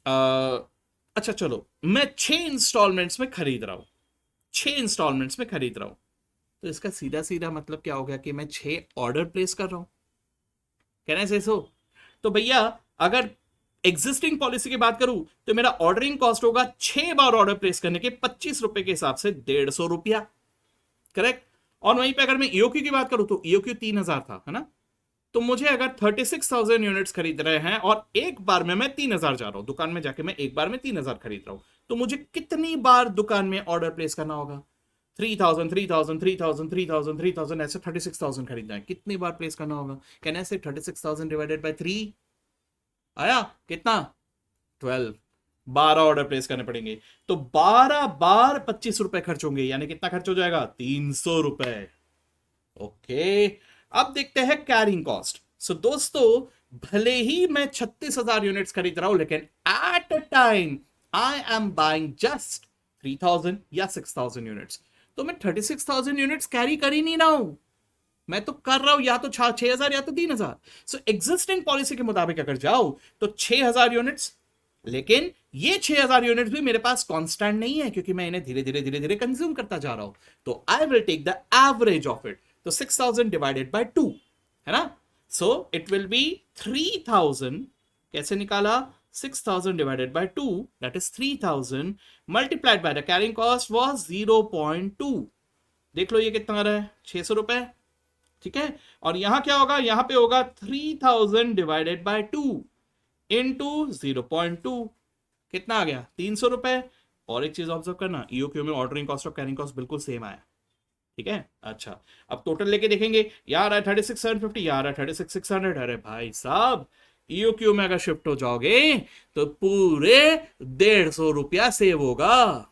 अच्छा चलो, मैं 6 इंस्टॉलमेंट्स में खरीद रहा हूं, 6 इंस्टॉलमेंट्स में खरीद रहा हूं, तो इसका सीधा सीधा मतलब क्या हो गया कि मैं 6 ऑर्डर प्लेस कर रहा हूं, कहना से सो। तो भैया अगर एग्जिस्टिंग पॉलिसी की बात करूं तो मेरा ऑर्डरिंग कॉस्ट होगा 6 बार ऑर्डर प्लेस करने के 25 रुपए के हिसाब से 150 रुपया, करेक्ट। और वहीं पे अगर मैं EOQ की बात करूं तो EOQ 3,000 था, है ना। तो मुझे अगर 36,000 यूनिट्स खरीद रहे हैं और एक बार में मैं 3,000 जा रहा हूं, दुकान में जाके मैं एक बार में 3,000 खरीद रहा हूं, तो मुझे कितनी बार दुकान में ऑर्डर प्लेस करना होगा? 3,000 3,000 3,000 3,000 3,000, ऐसे 36,000 खरीदना है, कितनी बार प्लेस करना होगा? कहने से 36,000 डिवाइडेड बाय 3 आया कितना? 12, 12 ऑर्डर प्लेस करने पड़ेंगे, तो 12 बार 25 रुपए खर्च होंगे, यानी कितना खर्च हो जाएगा? 300 रुपए। ओके, अब देखते हैं कैरिंग कॉस्ट। सो दोस्तों, भले ही मैं 36,000 यूनिट्स खरीद रहा हूं, लेकिन at a time I am buying just 3000 या 6000 यूनिट्स, तो मैं 36,000 यूनिट्स कैरी कर ही नहीं रहा हूं, मैं तो कर रहा हूं या तो 6,000 या तो 3,000। सो एग्जिस्टिंग पॉलिसी के मुताबिक अगर जाओ तो 6,000 यूनिट्स, लेकिन ये 6,000 यूनिट्स भी मेरे पास कांस्टेंट नहीं है क्योंकि मैं इन्हें धीरे धीरे धीरे धीरे कंज्यूम करता जा रहा हूं, तो I will take the average of it, तो 6,000 डिवाइडेड बाय 2 है ना, सो इट विल बी 3,000, कैसे निकाला, 6,000 divided by 2, that is 3,000 multiplied by the carrying cost was 0.2, देख लो ये कितना आ रहा है, 600 रुपए, ठीक है। और यहां क्या होगा, यहां पे होगा 3,000 डिवाइडेड बाय 2 इंटू 0.2, कितना आ गया, 300 रुपए। और एक चीज ऑब्जर्व करना, ईओक्यू में ऑर्डरिंग कॉस्ट और कैरिंग कॉस्ट बिल्कुल सेम आया, ठीक है। अच्छा, अब टोटल लेके देखेंगे, यार है 36,750, यार है 36,600, अरे भाई साहब ईओक्यू में अगर शिफ्ट हो जाओगे तो पूरे 150 रुपया सेव होगा,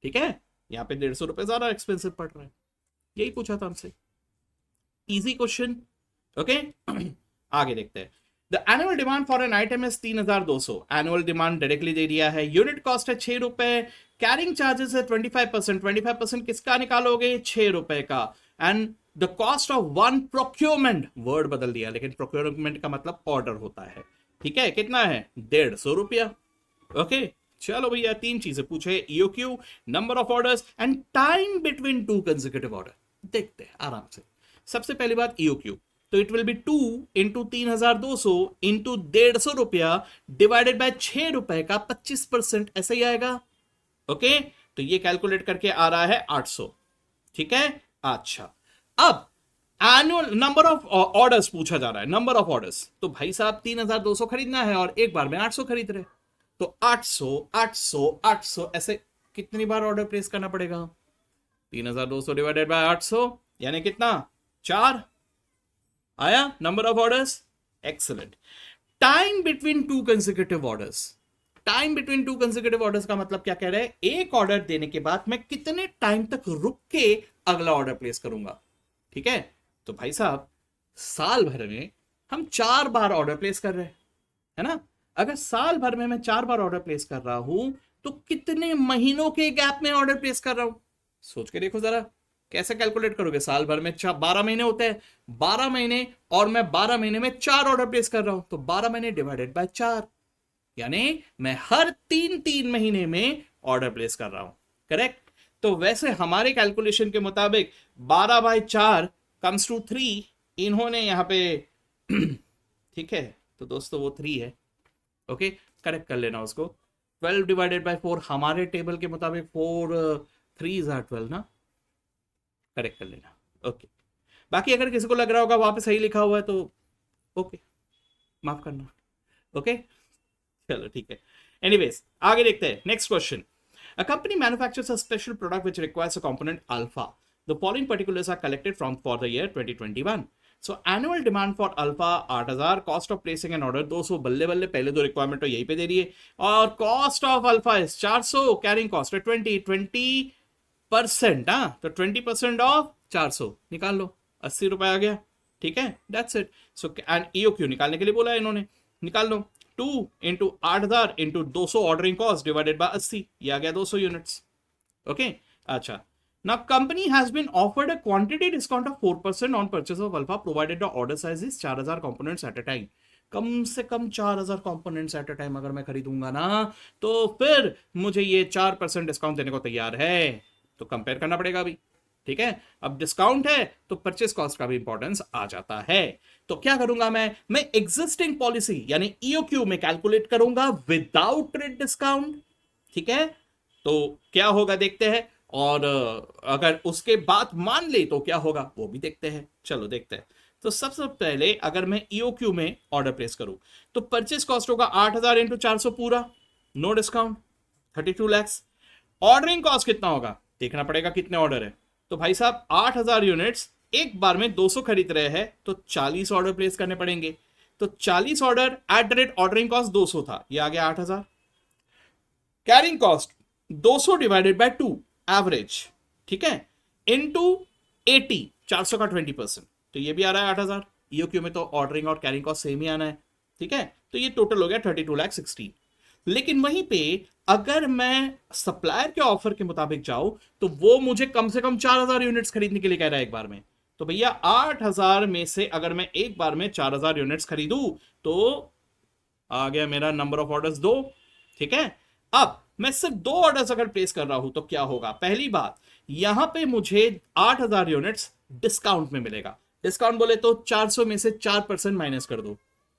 ठीक है। यहां पे 150 रुपए ज्यादा एक्सपेंसिव पड़ रहा है, यही पूछा था हमसे, इजी क्वेश्चन, ओके। आगे देखते हैं, the annual demand for an item is 3,200, annual demand directly दे दिया है, यूनिट कॉस्ट है 6 रुपए, कैरिंग चार्जेस है 25%, 25% किसका निकालोगे, 6 रुपए का, and the cost of one procurement, word बदल दिया लेकिन प्रोक्योरमेंट का मतलब ऑर्डर होता है, ठीक है, कितना है, 150 रुपया, ओके। चलो भैया, 3 चीजें पूछे, EOQ, number of orders and time between 2 consecutive order, देखते हैं आराम से। सबसे पहली बात ईओक्यू, तो it will B 2 into 3,200 into 150 रुपया डिवाइडेड बाय 6 रुपए का 25%, ऐसा ही आएगा, ओके। तो ये कैलकुलेट करके आ रहा है 800, ठीक है। अच्छा, अब एनुअल नंबर ऑफ ऑर्डर्स पूछा जा रहा है, नंबर ऑफ ऑर्डर्स, तो भाई साहब 3,200 खरीदना है और एक बार में 800 खरीद रहे, तो 800 800 800 ऐसे कितनी बार ऑर्डर प्लेस करना पड़ेगा, 3,200 डिवाइडेड बाय 800 यानी कितना, 4 आया number of orders, excellent. Time between 2 consecutive orders, time between 2 consecutive orders का मतलब क्या कह रहे हैं, एक ऑर्डर देने के बाद मैं कितने टाइम तक रुक के अगला ऑर्डर प्लेस करूंगा, ठीक है। तो भाई साहब साल भर में हम 4 बार ऑर्डर प्लेस कर रहे हैं, है ना, अगर साल भर में मैं 4 बार ऑर्डर प्लेस कर रहा हूं तो कितने महीनों के गैप में ऑर्डर प्लेस कर रहा हूं, सोच के देखो जरा, कैसे कैलकुलेट करोगे, साल भर में 12 महीने होते हैं, 12 महीने और मैं 12 महीने में 4 ऑर्डर प्लेस कर रहा हूं, तो 12 महीने डिवाइडेड बाय 4, यानी मैं हर 3 महीने में ऑर्डर प्लेस कर रहा हूं, करेक्ट। तो वैसे हमारे कैलकुलेशन के मुताबिक 12/4 कम्स टू 3, इन्होंने यहां पे ठीक है, तो दोस्तों वो 3 है, ओके, करेक्ट कर लेना उसको। 12 डिवाइडेड बाय 4 हमारे टेबल के मुताबिक 4 3 आर 12 ना, करेक्ट कर लेना, ओके। बाकी अगर किसी को लग रहा होगा वहां पे सही लिखा हुआ है तो ओके, माफ करना, ओके, चलो ठीक है। एनीवेज आगे देखते हैं, next question, a company manufactures a special product which requires a component alpha, the following particulars are collected from for the year 2021, so annual demand for alpha 8,000, cost of placing an order 200, बल्ले बल्ले पहले दो requirement तो यहीं पे दे रही है, और cost of alpha is 400, carrying cost है 20%, हाँ, तो 20% ऑफ 400 निकाल लो, 80 रुपए आ गया, ठीक है, that's it. So and EOQ निकालने के लिए बोला है इन्होंने, निकाल लो, 2 into 8,000 into 200 ordering cost divided by 80, ये आ गया 200 यूनिट्स, ओके। अच्छा, now company has been offered a quantity discount of 4% on purchase of alpha provided the order size is 4,000 components at a time, कम से कम 4,000 कंपोनेंट्स एट अ टाइम अगर मैं खरीदूंगा ना तो फिर मुझे ये 4% डिस्काउंट देने को तैयार है, तो कंपेयर करना पड़ेगा अभी, ठीक है। अब डिस्काउंट है तो परचेस कॉस्ट का भी इंपॉर्टेंस आ जाता है, तो क्या करूंगा मैं एग्जिस्टिंग पॉलिसी यानी ईओक्यू में कैलकुलेट करूंगा विदाउट ट्रेड डिस्काउंट, ठीक है। तो क्या होगा देखते हैं, और अगर उसके बाद मान ले तो क्या होगा वो भी देखते हैं, चलो देखते हैं। तो सबसे पहले अगर मैं ईओक्यू में ऑर्डर प्लेस करूं तो परचेस कॉस्ट होगा 8,000 इंटू 400 पूरा, no discount, 32 lakh. Ordering cost कितना होगा देखना पड़ेगा, कितने ऑर्डर है, तो भाई साहब 8,000 यूनिट्स, एक बार में 200 खरीद रहे हैं तो 40 ऑर्डर प्लेस करने पड़ेंगे, तो 40 order at the rate ordering cost 200 था, ये आ गया 8,000, carrying cost 200 divided by 2 average, ठीक है, इनटू 80, 400 का 20%, तो ये भी आ रहा है 8,000, ईओक्यू में तो ऑर्डरिंग और कैरिंग कॉस्ट सेम ही आना है, ठीक है। तो ये टोटल हो गया 32 लाख 16। लेकिन वहीं पे अगर मैं सप्लायर के ऑफर के मुताबिक जाऊं तो वो मुझे कम से कम 4,000 यूनिट्स खरीदने के लिए कह रहा है एक बार में। तो भैया 8,000 में से अगर मैं एक बार में 4,000 यूनिट्स खरीदूं तो आ गया मेरा नंबर ऑफ ऑर्डर्स 2। ठीक है, अब मैं सिर्फ 2 ऑर्डर्स अगर प्लेस कर रहा हूं तो क्या होगा? पहली बात, यहां पे मुझे 8,000 यूनिट्स डिस्काउंट में मिलेगा। डिस्काउंट बोले तो 400 में से 4% माइनस कर दो।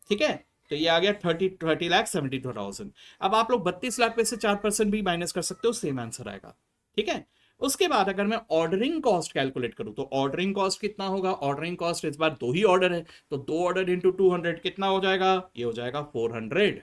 ठीक है, तो ये आ गया 30 लाख 72,000। अब आप लोग 32 लाख में से 4% भी माइनस कर सकते हो, सेम आंसर आएगा। ठीक है, उसके बाद अगर मैं ऑर्डरिंग कॉस्ट कैलकुलेट करूं तो ऑर्डरिंग कॉस्ट कितना होगा? ऑर्डरिंग कॉस्ट इस बार 2 ही ऑर्डर है तो 2 ऑर्डर इंटू 200 कितना हो जाएगा? ये हो जाएगा 400।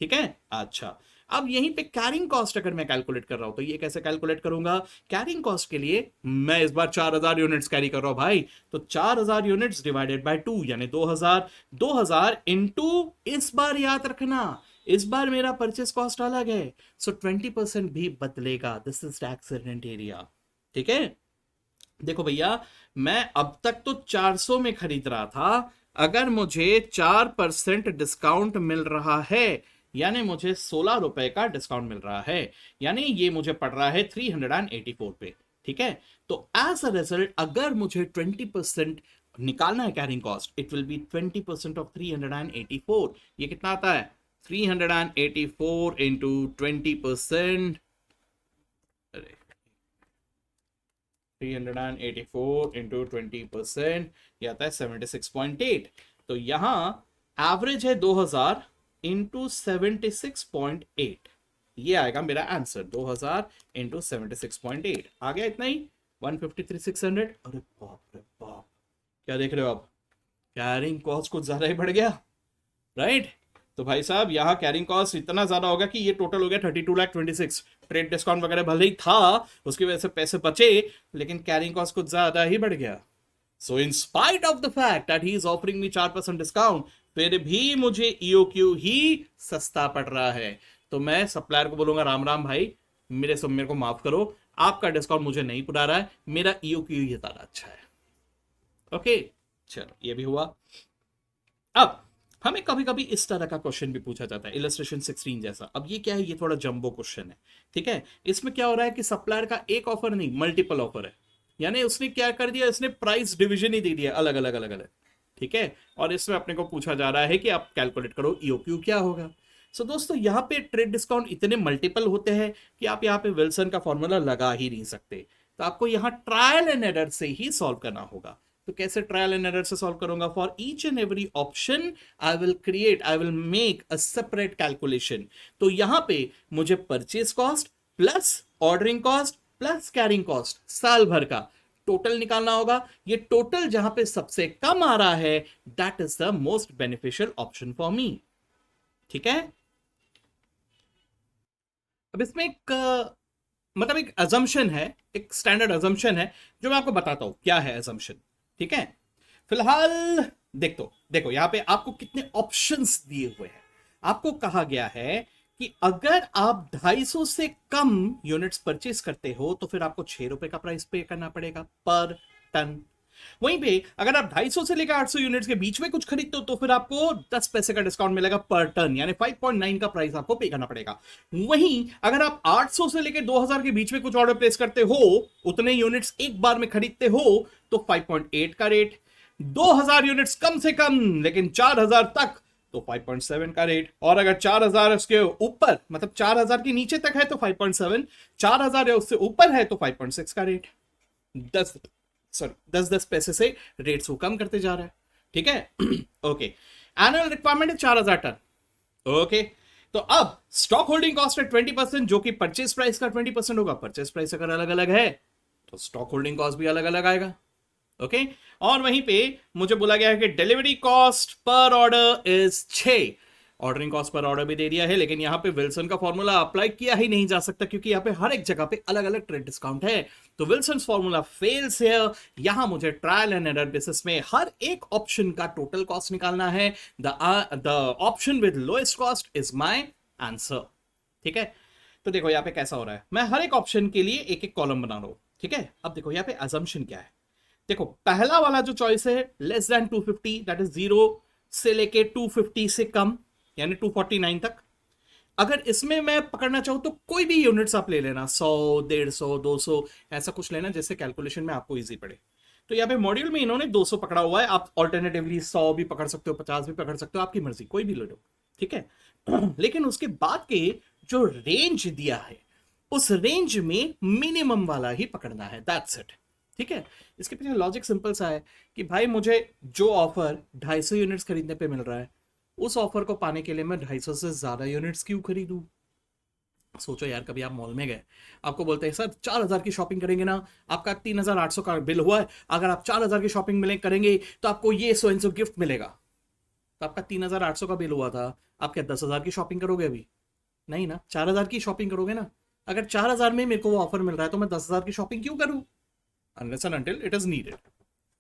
ठीक है, अच्छा। अब यहीं पे कैरिंग कॉस्ट अगर मैं कैलकुलेट कर रहा हूं तो ये कैसे कैलकुलेट करूंगा? कैरिंग कॉस्ट के लिए मैं इस बार 4,000 यूनिट्स कैरी कर रहा हूं भाई, तो 4,000 यूनिट्स डिवाइडेड बाय 2 यानी 2,000। 2,000 इंटू, इस बार याद रखना इस बार मेरा परचेस कॉस्ट अलग है, सो 20% भी बदलेगा। This is tax resident area. ठीक है, देखो भैया, मैं अब तक तो 400 में खरीद रहा था, अगर मुझे 4% डिस्काउंट मिल रहा है यानी मुझे 16 रुपए का डिस्काउंट मिल रहा है, यानी ये मुझे पड़ रहा है 384 पे। ठीक है, तो एज अ रिजल्ट अगर मुझे 20% निकालना है carrying cost, it will B 20% of 384। ये कितना आता है? 384 इंटू 20%, 384 इंटू 20%, ये आता है 76.8। तो यहां एवरेज है 2,000 इंटू 76.8, ये आएगा मेरा आंसर। 2,000 इंटू 76.8 आ गया इतना ही, 153,600। अरे बाप रे बाप, क्या देख रहे हो आप? कैरिंग कॉस्ट कुछ ज्यादा ही बढ़ गया, राइट? तो भाई साहब यहाँ कैरिंग कॉस्ट इतना ज्यादा होगा कि ये टोटल हो गया 32,26,000। ट्रेड डिस्काउंट वगैरह भले ही था, उसकी वजह से पैसे बचे, लेकिन कैरिंग कॉस्ट कुछ ज्यादा ही बढ़ गया। So in spite of the fact that he is offering me 4% discount, फिर भी मुझे ईओक्यू ही सस्ता पड़ रहा है। तो मैं सप्लायर को बोलूंगा, राम राम भाई, मेरे को माफ करो, आपका डिस्काउंट मुझे नहीं पुरा रहा है, मेरा ईओक्यू ही ज्यादा अच्छा है। ओके, चलो ये भी हुआ। अब हमें कभी कभी इस तरह का क्वेश्चन भी पूछा जाता है, इलस्ट्रेशन 16 जैसा। अब ये क्या है? ये थोड़ा जंबो क्वेश्चन है। ठीक है, इसमें क्या हो रहा है कि सप्लायर का एक ऑफर नहीं, मल्टीपल ऑफर है, यानी उसने क्या कर दिया, इसने प्राइस डिवीजन ही दे दिया, अलग अलग अलग अलग। ठीक है, और इसमें अपने को पूछा जा रहा है कि आप कैलकुलेट करो ईओक्यू क्या होगा। सो दोस्तों, यहाँ पे ट्रेड डिस्काउंट इतने मल्टीपल होते हैं कि आप यहाँ पे विल्सन का फॉर्मूला लगा ही नहीं सकते, तो आपको यहाँ ट्रायल एंड एरर से ही सॉल्व करना होगा। तो कैसे ट्रायल एंड एरर से सॉल्व करूंगा? For each and every option I will make a separate calculation. तो यहां पे मुझे purchase cost plus ordering cost plus carrying cost साल भर का टोटल निकालना होगा। ये टोटल जहां पे सबसे कम आ रहा है, that is the most beneficial option for me. ठीक है, अब इसमें एक मतलब एक अजम्पशन है, एक स्टैंडर्ड अजम्पशन है जो मैं आपको बताता हूं क्या है अजम्पशन। ठीक है, फिलहाल देखो यहां पे आपको कितने ऑप्शंस दिए हुए हैं। आपको कहा गया है कि अगर आप 250 से कम यूनिट्स परचेस करते हो तो फिर आपको 6 रुपए का प्राइस पे करना पड़ेगा पर टन। वहीं पे अगर आप 250 से लेकर 800 यूनिट्स के बीच में कुछ खरीदते हो तो फिर आपको 10 पैसे का डिस्काउंट मिलेगा पर टन, यानी 5.9 का प्राइस आपको पे करना पड़ेगा। वहीं अगर आप 800 से लेकर 2,000 के बीच में कुछ ऑर्डर प्लेस करते हो, उतने यूनिट्स एक बार में खरीदते हो, तो 5.8 का रेट। 2,000 यूनिट्स कम से कम लेकिन 4,000 तक तो 5.7 का रेट, और अगर 4,000 उसके ऊपर मतलब 4,000 के नीचे तक है तो 5.7, 4,000 या उससे ऊपर है तो 5.6 का रेट। 10 पैसे से रेट्स को कम करते जा रहा है। ठीक है, ओके। एनुअल रिक्वायरमेंट है 4,000 टन। ओके, तो अब स्टॉक होल्डिंग कॉस्ट है 20%, जो कि परचेज प्राइस का 20% होगा। परचेज प्राइस अगर अलग अलग है तो स्टॉक होल्डिंग कॉस्ट भी अलग अलग आएगा। ओके, और वहीं पे मुझे बोला गया है कि delivery cost per order is 6। Ordering cost per order भी दे दिया है, लेकिन यहां पे विल्सन का फॉर्मूला अप्लाई किया ही नहीं जा सकता क्योंकि यहां पे हर एक जगह पे अलग अलग ट्रेड डिस्काउंट है। तो विल्सन फॉर्मूला फेल्स है। यहां मुझे ट्रायल एंड एरर बेसिस में हर एक ऑप्शन का टोटल कॉस्ट निकालना है। The option with lowest cost is my answer. ठीक है, तो देखो यहां पे कैसा हो रहा है, मैं हर एक ऑप्शन के लिए एक एक कॉलम बना रहा हूं। ठीक है, अब देखो यहां पे अजम्पशन क्या है। देखो पहला वाला जो चॉइस है लेस देन 250, दैट इज 0 से लेके 250 से कम यानी 249 तक। अगर इसमें मैं पकड़ना चाहूँ तो कोई भी यूनिट्स आप ले लेना, 100, 150, 200, ऐसा कुछ लेना जिससे कैलकुलेशन में आपको इजी पड़े। तो यहाँ पे मॉड्यूल में इन्होंने 200 पकड़ा हुआ है, आप ऑल्टरनेटिवली 100 भी पकड़ सकते हो, 50 भी पकड़ सकते हो, आपकी मर्जी, कोई भी ले लो, ठीक है। लेकिन उसके बाद के जो रेंज दिया है उस रेंज में मिनिमम वाला ही पकड़ना है, दैट्स इट, ठीक है। इसके पीछे लॉजिक सिंपल सा है कि भाई मुझे जो ऑफर 250 यूनिट्स खरीदने पे मिल रहा है, उस ऑफर को पाने के लिए मैं 250 से ज्यादा यूनिट्स क्यों खरीदूं। सोचो यार, कभी आप मॉल में गए, आपको बोलते हैं सर 4,000 की शॉपिंग करेंगे ना, आपका 3,800 का बिल हुआ है, अगर आप 4,000 की शॉपिंग मिले करेंगे तो आपको ये सो एंड सो गिफ्ट मिलेगा। तो आपका 3,800 का बिल हुआ था, आप क्या 10,000 की शॉपिंग करोगे अभी? नहीं ना, 4,000 की शॉपिंग करोगे ना। अगर 4,000 में मेरे को वो ऑफर मिल रहा है तो मैं 10,000 की शॉपिंग क्यों करूं, unless and until it is needed,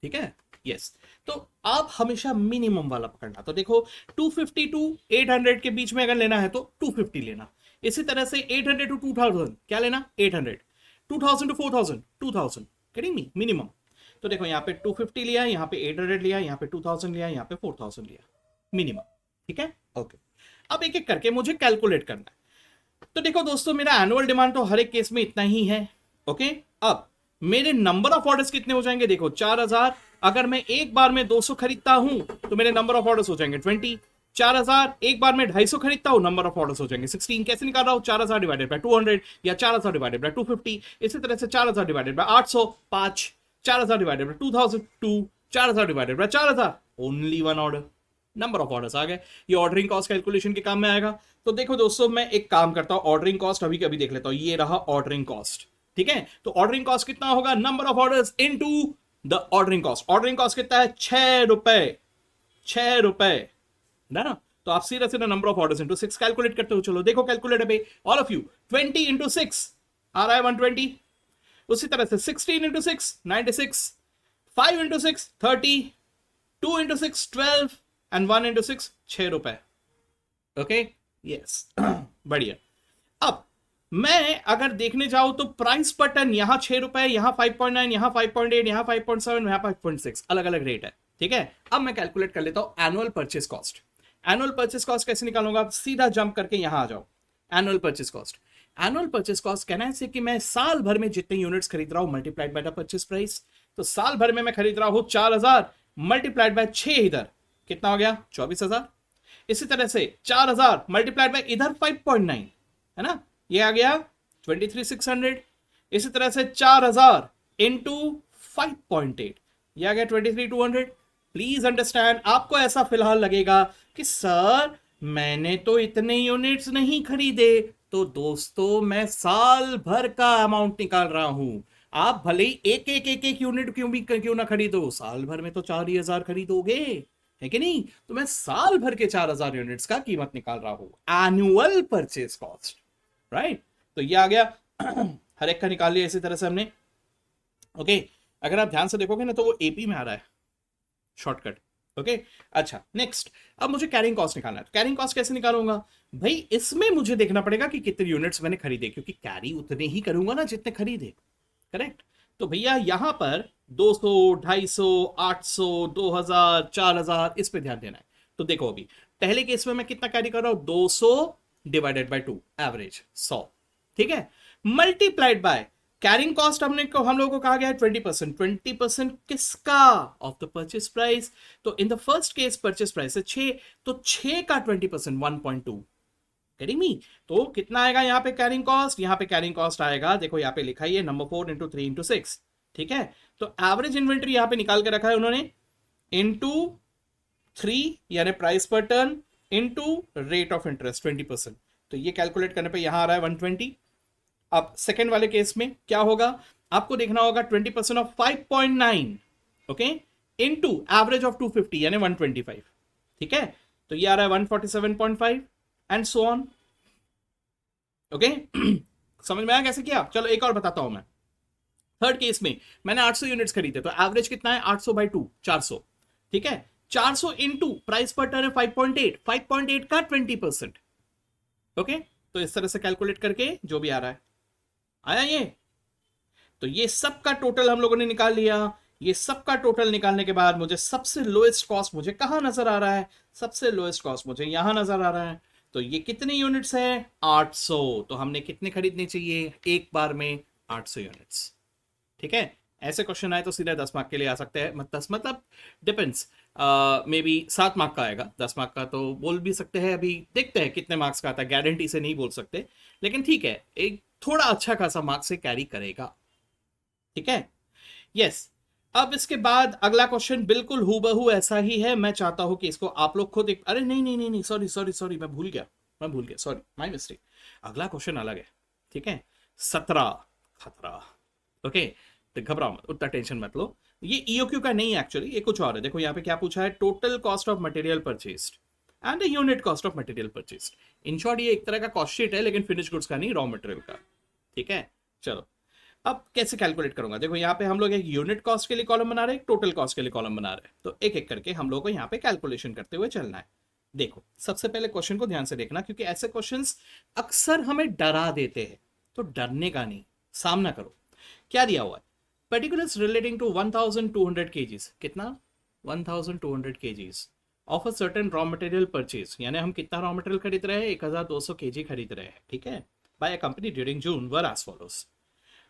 ठीक है। यस, तो आप हमेशा मिनिमम वाला पकड़ना। तो देखो 250 टू 800 के बीच में अगर लेना है तो 250 लेना। इसी तरह से 800 टू 2000 क्या लेना, 800, 2000 टू 4000, 2000, गेटिंग मी, मिनिमम। तो देखो यहाँ पे 250 लिया, यहाँ पे 800 लिया, यहाँ पे 2000 लिया, यहाँ पे 4000 लिया, मिनिमम, ठीक है। ओके, अब एक एक करके मुझे कैलकुलेट करना है। तो देखो दोस्तों, मेरा एनुअल डिमांड तो हर एक केस में इतना ही है, ओके। अब मेरे नंबर ऑफ ऑर्डर्स कितने हो जाएंगे, देखो 4,000, अगर मैं एक बार में 200 खरीदता हूं तो मेरे नंबर ऑफ ऑर्डर्स हो जाएंगे 20। 4,000 एक बार में 250 खरीदता हूं, नंबर ऑफ ऑर्डर्स हो जाएंगे 16। कैसे निकाल रहा हूं, 4,000 डिवाइडेड बाय 200 या 4,000 डिवाइडेड बाय 250। इसी तरह से 4,000 divided by 800 5, 4,000 divided by 2,000 2, 4,000 divided by 4,000, only one order, number of orders आ गए। ये ऑर्डरिंग कॉस्ट कैलकुलेशन के काम में आएगा। तो देखो दोस्तों, मैं एक काम करता हूं, ऑर्डरिंग कॉस्ट अभी कभी देख लेता हूं, ये रहा ऑर्डरिंग कॉस्ट, ठीक है। तो ऑर्डरिंग कॉस्ट कितना होगा, number of orders into the ordering cost. Ordering cost कितना है, 6 रुपए, 6 रुपए ना। तो आप सीधा सीधा number of orders into 6 calculate करते हो। चलो देखो कैलकुलेटर पे, ऑल ऑफ यू, 20 इंटू 6 आ रहा है 120। उसी तरह से 16 into 6 96, 5 into 6 30, 2 into 6 12 and 1 into 6 6 रुपए, ओके। यस, बढ़िया। अब मैं अगर देखने जाऊं तो प्राइस पर टन यहां 6 रुपए, यहां 5.9, यहां 5.8, यहां 5.7, यहां 5.6, अलग अलग रेट है, ठीक है। अब मैं कैलकुलेट कर लेता हूं annual purchase cost. Annual purchase cost कैसे निकालूंगा, सीधा जंप करके यहां आ जाओ, annual purchase cost. Annual purchase cost कहना है कि मैं साल भर में जितने यूनिट्स खरीद रहा हूं multiplied by the purchase price. तो साल भर में मैं खरीद रहा हूं 4,000 मल्टीप्लाइड बाय 6, इधर कितना हो गया, 24,000। इसी तरह से 4,000 मल्टीप्लाइड बाय इधर 5.9 है ना, ये आ गया 23,600। इसी तरह से 4,000 इंटू 5.8, ये आ गया 23,200। प्लीज अंडरस्टैंड, आपको ऐसा फिलहाल लगेगा कि सर मैंने तो इतने यूनिट्स नहीं खरीदे। तो दोस्तों, मैं साल भर का अमाउंट निकाल रहा हूं। आप भले ही एक यूनिट क्यों ना खरीदो, साल भर में तो 4,000 खरीदोगे, है कि नहीं। तो मैं साल भर के 4,000 यूनिट्स का कीमत निकाल रहा हूं, एनुअल परचेज कॉस्ट, राइट। तो ये आ गया, हर एक का निकाल लिया इसी तरह से हमने, ओके। अगर आप ध्यान से देखोगे ना तो वो एपी में आ रहा है शॉर्टकट, ओके। अच्छा, नेक्स्ट, अब मुझे कैरिंग कॉस्ट निकालना है। कैरिंग कॉस्ट कैसे निकालूंगा भाई, इसमें मुझे देखना पड़ेगा कि कितने यूनिट्स मैंने खरीदे, क्योंकि कैरी उतने ही करूंगा ना जितने खरीदे, करेक्ट। तो भैया यहां पर 200, 250, 800, 2,000, 4,000, इस पे ध्यान देना है। तो देखो अभी पहले केस में मैं कितना कैरी कर रहा हूं, 200 डिवाइडेड बाय 2, एवरेज 100, ठीक है, मल्टीप्लाइड बाय कैरिंग कॉस्ट हम लोगों को कहा गया है 20%। 20% किसका, ऑफ द परचेस प्राइस। तो in the first case purchase price है 6, तो 6 का 20% 1.2, गेटिंग मी। तो कितना आएगा यहाँ पे कैरिंग कॉस्ट, यहाँ पे कैरिंग कॉस्ट आएगा, देखो यहाँ पे लिखा ही है नंबर 4 इंटू 3 इंटू 6, ठीक है। तो एवरेज इन्वेंट्री यहाँ पे निकाल के रखा है उन्होंने, इंटू 3 यानी प्राइस पर turn, into rate of interest 20%। तो ये कैलकुलेट करने पे यहां आ रहा है 120। अब सेकेंड वाले केस में क्या होगा, आपको देखना होगा 20% of 5.9, okay, into average of 250 यानी 125, ठीक है। तो ये आ रहा है 147.5 एंड सो ऑन, ओके। समझ में आया कैसे किया। चलो एक और बताता हूं मैं। थर्ड केस में मैंने 800 यूनिट्स खरीदे, तो एवरेज कितना है 800 बाई 2, 400, ठीक है। 400 इंटू प्राइस पर टर्न है 5.8, 5.8 का 20%, ओके। तो इस तरह से कैलकुलेट करके जो भी आ रहा है, आया ये। तो ये सब का टोटल हम लोगों ने निकाल लिया। ये सब का टोटल निकालने के बाद मुझे सबसे लोएस्ट कॉस्ट मुझे कहां नजर आ रहा है, सबसे लोएस्ट कॉस्ट मुझे यहां नजर आ रहा है। तो ये कितने यूनिट्स है? 800। तो हमने कितने खरीदने चाहिए एक बार में? 800 यूनिट्स। ठीक है, ऐसे क्वेश्चन आए तो सीधा 10 मार्क के लिए आ सकते हैं। 10 मतलब डिपेंड्स, मे बी 7 मार्क का आएगा। 10 मार्क का तो बोल भी सकते हैं, अभी देखते हैं कितने मार्क्स का आता है, गारंटी से नहीं बोल सकते, लेकिन ठीक है, एक थोड़ा अच्छा खासा मार्क्स से कैरी करेगा। ठीक है, यस। अब इसके बाद अगला क्वेश्चन बिल्कुल हूबहू ऐसा ही है। मैं चाहता हूं कि इसको आप लोग खुद अरे नहीं नहीं नहीं नहीं, सॉरी सॉरी सॉरी, मैं भूल गया, सॉरी, माय मिस्टेक। अगला क्वेश्चन अलग है। ठीक है, 17 खतरा। ओके, तो घबराओ मत, उतना टेंशन मत लो। ये ईओक्यू का नहीं है एक्चुअली, ये कुछ और है। देखो यहाँ पे क्या पूछा है, total cost of material purchased and unit cost of material purchased. In short ये एक तरह का कॉस्ट शीट है, लेकिन फिनिश गुड्स का नहीं, रॉ मटेरियल का। ठीक है, चलो अब कैसे कैलकुलेट करूंगा। देखो यहाँ पे हम लोग एक यूनिट कॉस्ट के लिए कॉलम बना रहे हैं, एक टोटल कॉस्ट के लिए कॉलम बना रहे हैं, तो एक एक करके हम लोग को यहाँ पे कैलकुलेशन करते हुए चलना है। देखो सबसे पहले क्वेश्चन को ध्यान से देखना, क्योंकि ऐसे क्वेश्चंस अक्सर हमें डरा देते हैं, तो डरने का नहीं, सामना करो। क्या दिया हुआ है, पर्टिकुलर्स रिलेटिंग टू 1200 kgs, कितना 1200 kgs of a certain raw material purchase, यानी हम कितना रॉ मटेरियल खरीद रहे हैं, 1200 kg खरीद रहे हैं। ठीक है, by a company during June were as follows.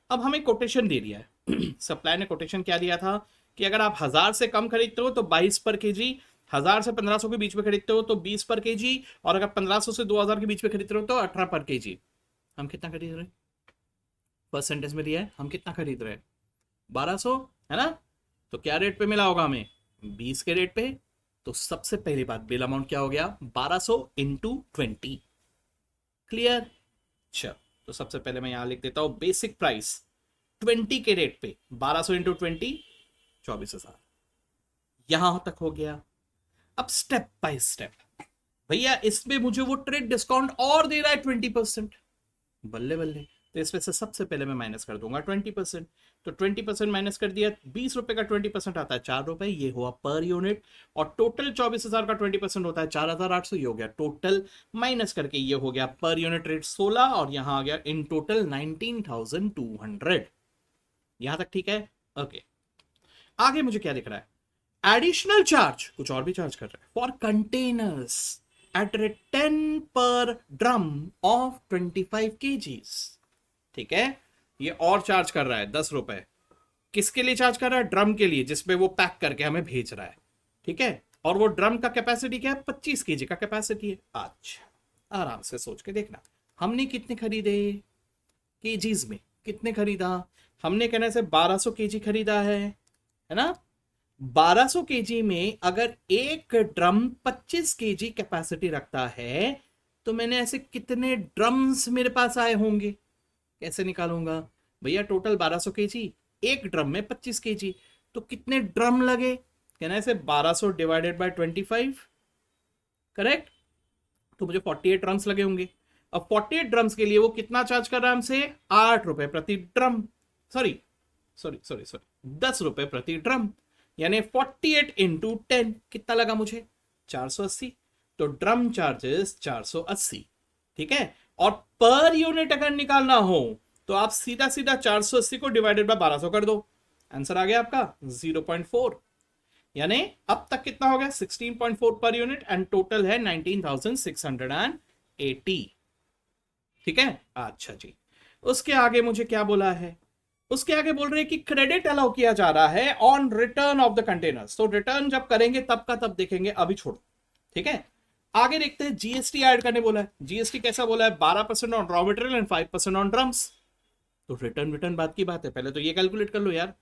अब हमें कोटेशन दे दिया है सप्लाई ने कोटेशन क्या दिया था कि अगर आप 1000 से कम खरीदते हो तो 22 पर केजी, 1000 से 1500 के बीच में खरीदते हो तो 20 पर केजी, और अगर 1500 से 2000 के बीच में खरीदते हो तो 18 पर केजी। हम कितना खरीद रहे हैं, फर्स्ट सेंटेंस में दिया है, हम कितना खरीद रहे हैं, 1200, है ना। तो क्या रेट पे मिला होगा हमें, 20 के रेट पे। तो सबसे पहली बात, बिल अमाउंट क्या हो गया, 1200 इंटू 20। क्लियर। चल, तो सबसे पहले मैं यहां लिख देता हूं बेसिक प्राइस 20 के रेट पे, 1200 इंटू 20, 24,000। यहां तक हो गया। अब स्टेप बाय स्टेप, भैया इसमें मुझे वो ट्रेड डिस्काउंट और दे रहा है 20%। बल्ले बल्ले, तो इसमें से सबसे पहले मैं माइनस कर दूंगा 20%। तो 20% माइनस कर दिया, 20 रुपए का 20% आता है 4 रुपए, ये हुआ पर यूनिट। और टोटल 24,000 का 20% होता है 4,800, ये हो गया टोटल, माइनस करके ये हो गया पर यूनिट रेट 16, और यहां आ गया इन टोटल 19,200। यहां तक ठीक है। ओके, आगे मुझे क्या दिख रहा है, एडिशनल चार्ज, कुछ और भी चार्ज कर रहा है फॉर कंटेनर्स एट रेट 10 पर ड्रम ऑफ 25 kgs। ठीक है, ये और चार्ज कर रहा है 10 रुपए। किसके लिए चार्ज कर रहा है, ड्रम के लिए, जिसपे वो पैक करके हमें भेज रहा है। ठीक है, और वो ड्रम का कैपेसिटी क्या है, 25 kg का कैपेसिटी है। अच्छा, आराम से सोच के देखना, हमने कितने खरीदे, केजीज में कितने खरीदा, हमने कहने से 1200 केजी खरीदा है ना। 1200 केजी में अगर एक ड्रम 25 केजी कैपेसिटी रखता है, तो मैंने ऐसे कितने ड्रम्स मेरे पास आए होंगे, कैसे निकालूंगा भैया, टोटल 1200 केजी, एक ड्रम में 25 केजी, तो कितने ड्रम लगे, कहना है 1200 डिवाइडेड बाय 25, करेक्ट। तो मुझे 48 ड्रम्स लगे होंगे। अब 48 ड्रम्स के लिए वो कितना चार्ज कर रहा है हमसे, 8 रुपए प्रति drum, sorry sorry sorry sorry 10 रुपए प्रति ड्रम, यानी 48 इंटू 10 कितना लगा मुझे, 480। तो ड्रम चार्जेस 480। ठीक है, और पर यूनिट अगर निकालना हो तो आप सीधा सीधा 480 को डिवाइडेड बाय 1200 कर दो, आंसर आ गया आपका 0.4। यानी अब तक कितना हो गया, 16.4 पर यूनिट, एंड टोटल है 19,680। ठीक है, अच्छा जी। उसके आगे मुझे क्या बोला है, उसके आगे बोल रहे हैं कि क्रेडिट अलाउ किया जा रहा है on return of the containers. तो रिटर्न जब करेंगे तब का तब देखेंगे, अभी छोड़ो। ठीक है, आगे देखते हैं, जीएसटी ऐड करने बोला है। जीएसटी कैसा बोला है, 12% on raw material and 5% on drums. तो रिटर्न रिटर्न बात की बात है, पहले तो ये कैलकुलेट कर लो यार।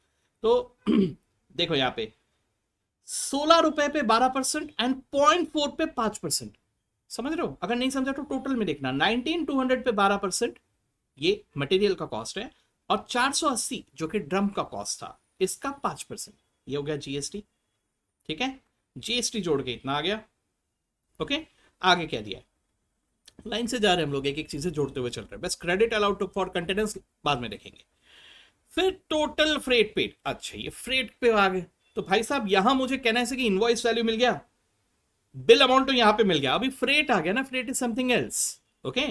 तो देखो यहाँ पे 16 रुपए पे 12% एंड 0.4 पे 5%, समझ रहे हो। अगर नहीं समझा तो टोटल में देखना, 19,200 पे 12% ये मटेरियल का कॉस्ट है, और 480 जो कि ड्रम का कॉस्ट था, इसका 5%, ये हो गया जीएसटी। ठीक है, जीएसटी जोड़ के इतना आ गया। ओके, आगे क्या दिया है, लाइन से जा रहे हैं हम लोग, एक एक चीजें जोड़ते हुए चल रहे हैं, बस क्रेडिट अलाउड फॉर कंटेनर्स बाद में देखेंगे। फिर टोटल फ्रेट पेड, अच्छा ये फ्रेट पे आ गए। तो भाई साहब यहां मुझे कहना है कि इनवॉइस वैल्यू मिल गया, बिल अमाउंट तो यहां पे मिल गया, अभी फ्रेट आ गया ना, freight is something else. Okay,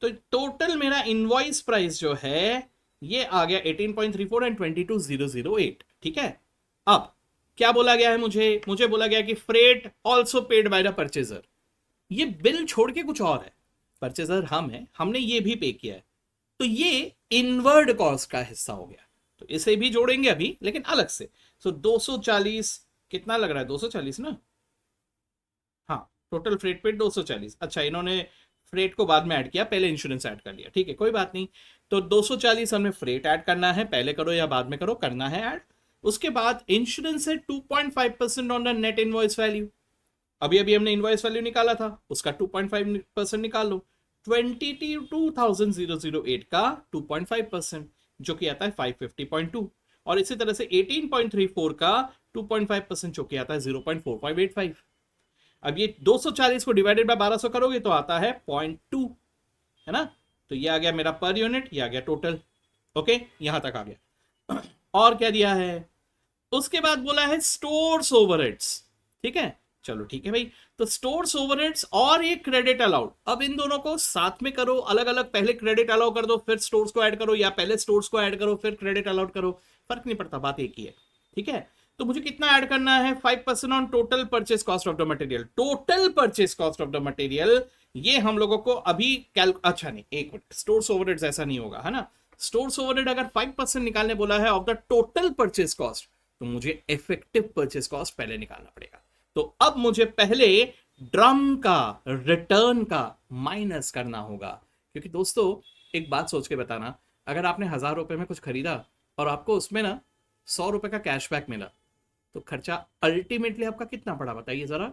तो टोटल मेरा इनवॉइस प्राइस जो है ये आ गया 18.34 एंड 22,008। ठीक है, अब क्या बोला गया है, मुझे बोला गया कि freight also paid by the purchaser. ये बिल छोड़ के कुछ और है, परचेजर हम है, हमने ये भी पे किया है, तो ये इनवर्ड कॉस्ट का हिस्सा हो गया, तो इसे भी जोड़ेंगे अभी लेकिन अलग से। सो 240 कितना लग रहा है, 240 ना, हाँ टोटल फ्रेट पे 240। अच्छा इन्होंने फ्रेट को बाद में ऐड किया, पहले इंश्योरेंस ऐड कर लिया, ठीक है कोई बात नहीं। तो 240 हमें फ्रेट ऐड करना है, पहले करो या बाद में करो, करना है ऐड। उसके बाद इंश्योरेंस है 2.5% on the net invoice value. अभी अभी हमने इनवॉइस वैल्यू निकाला था, उसका 2.5% निकाल लो। 22,008 का 2.5% जो कि आता है 550.2, और इसी तरह से 18.34 का 2.5% जो कि आता है 0.4585। अब ये 240 को डिवाइडेड बाय 1200 करोगे तो आता है 0.2, है ना। तो ये आ गया मेरा पर यूनिट, ये आ गया टोटल। ओके यहां तक आ गया। और क्या दिया है, उसके बाद बोला है स्टोर्स ओवरहेड्स, ठीक है चलो ठीक है भाई। तो स्टोर्स ओवरहेड्स और ये क्रेडिट अलाउड, अब इन दोनों को साथ में करो, अलग अलग पहले क्रेडिट अलाउ कर दो फिर स्टोर्स को ऐड करो, या पहले स्टोर्स को ऐड करो फिर क्रेडिट अलाउड करो, फर्क नहीं पड़ता, बात एक ही है, ठीक है। तो मुझे कितना ऐड करना है, 5% on total purchase cost of the material. Total purchase cost of the material ये हम लोगों को अभी अच्छा नहीं, एक मिनट, स्टोर्स ओवरहेड्स ऐसा नहीं होगा, है ना। स्टोर्स ओवरहेड अगर 5% निकालने बोला है of the total purchase cost, तो मुझे इफेक्टिव परचेस कॉस्ट पहले निकालना पड़ेगा। तो अब मुझे पहले ड्रम का रिटर्न का माइनस करना होगा, क्योंकि दोस्तों एक बात सोच के बताना, अगर आपने 1000 रुपए में कुछ खरीदा और आपको उसमें ना 100 रुपए का कैशबैक मिला, तो खर्चा अल्टीमेटली आपका कितना पड़ा बताइए जरा,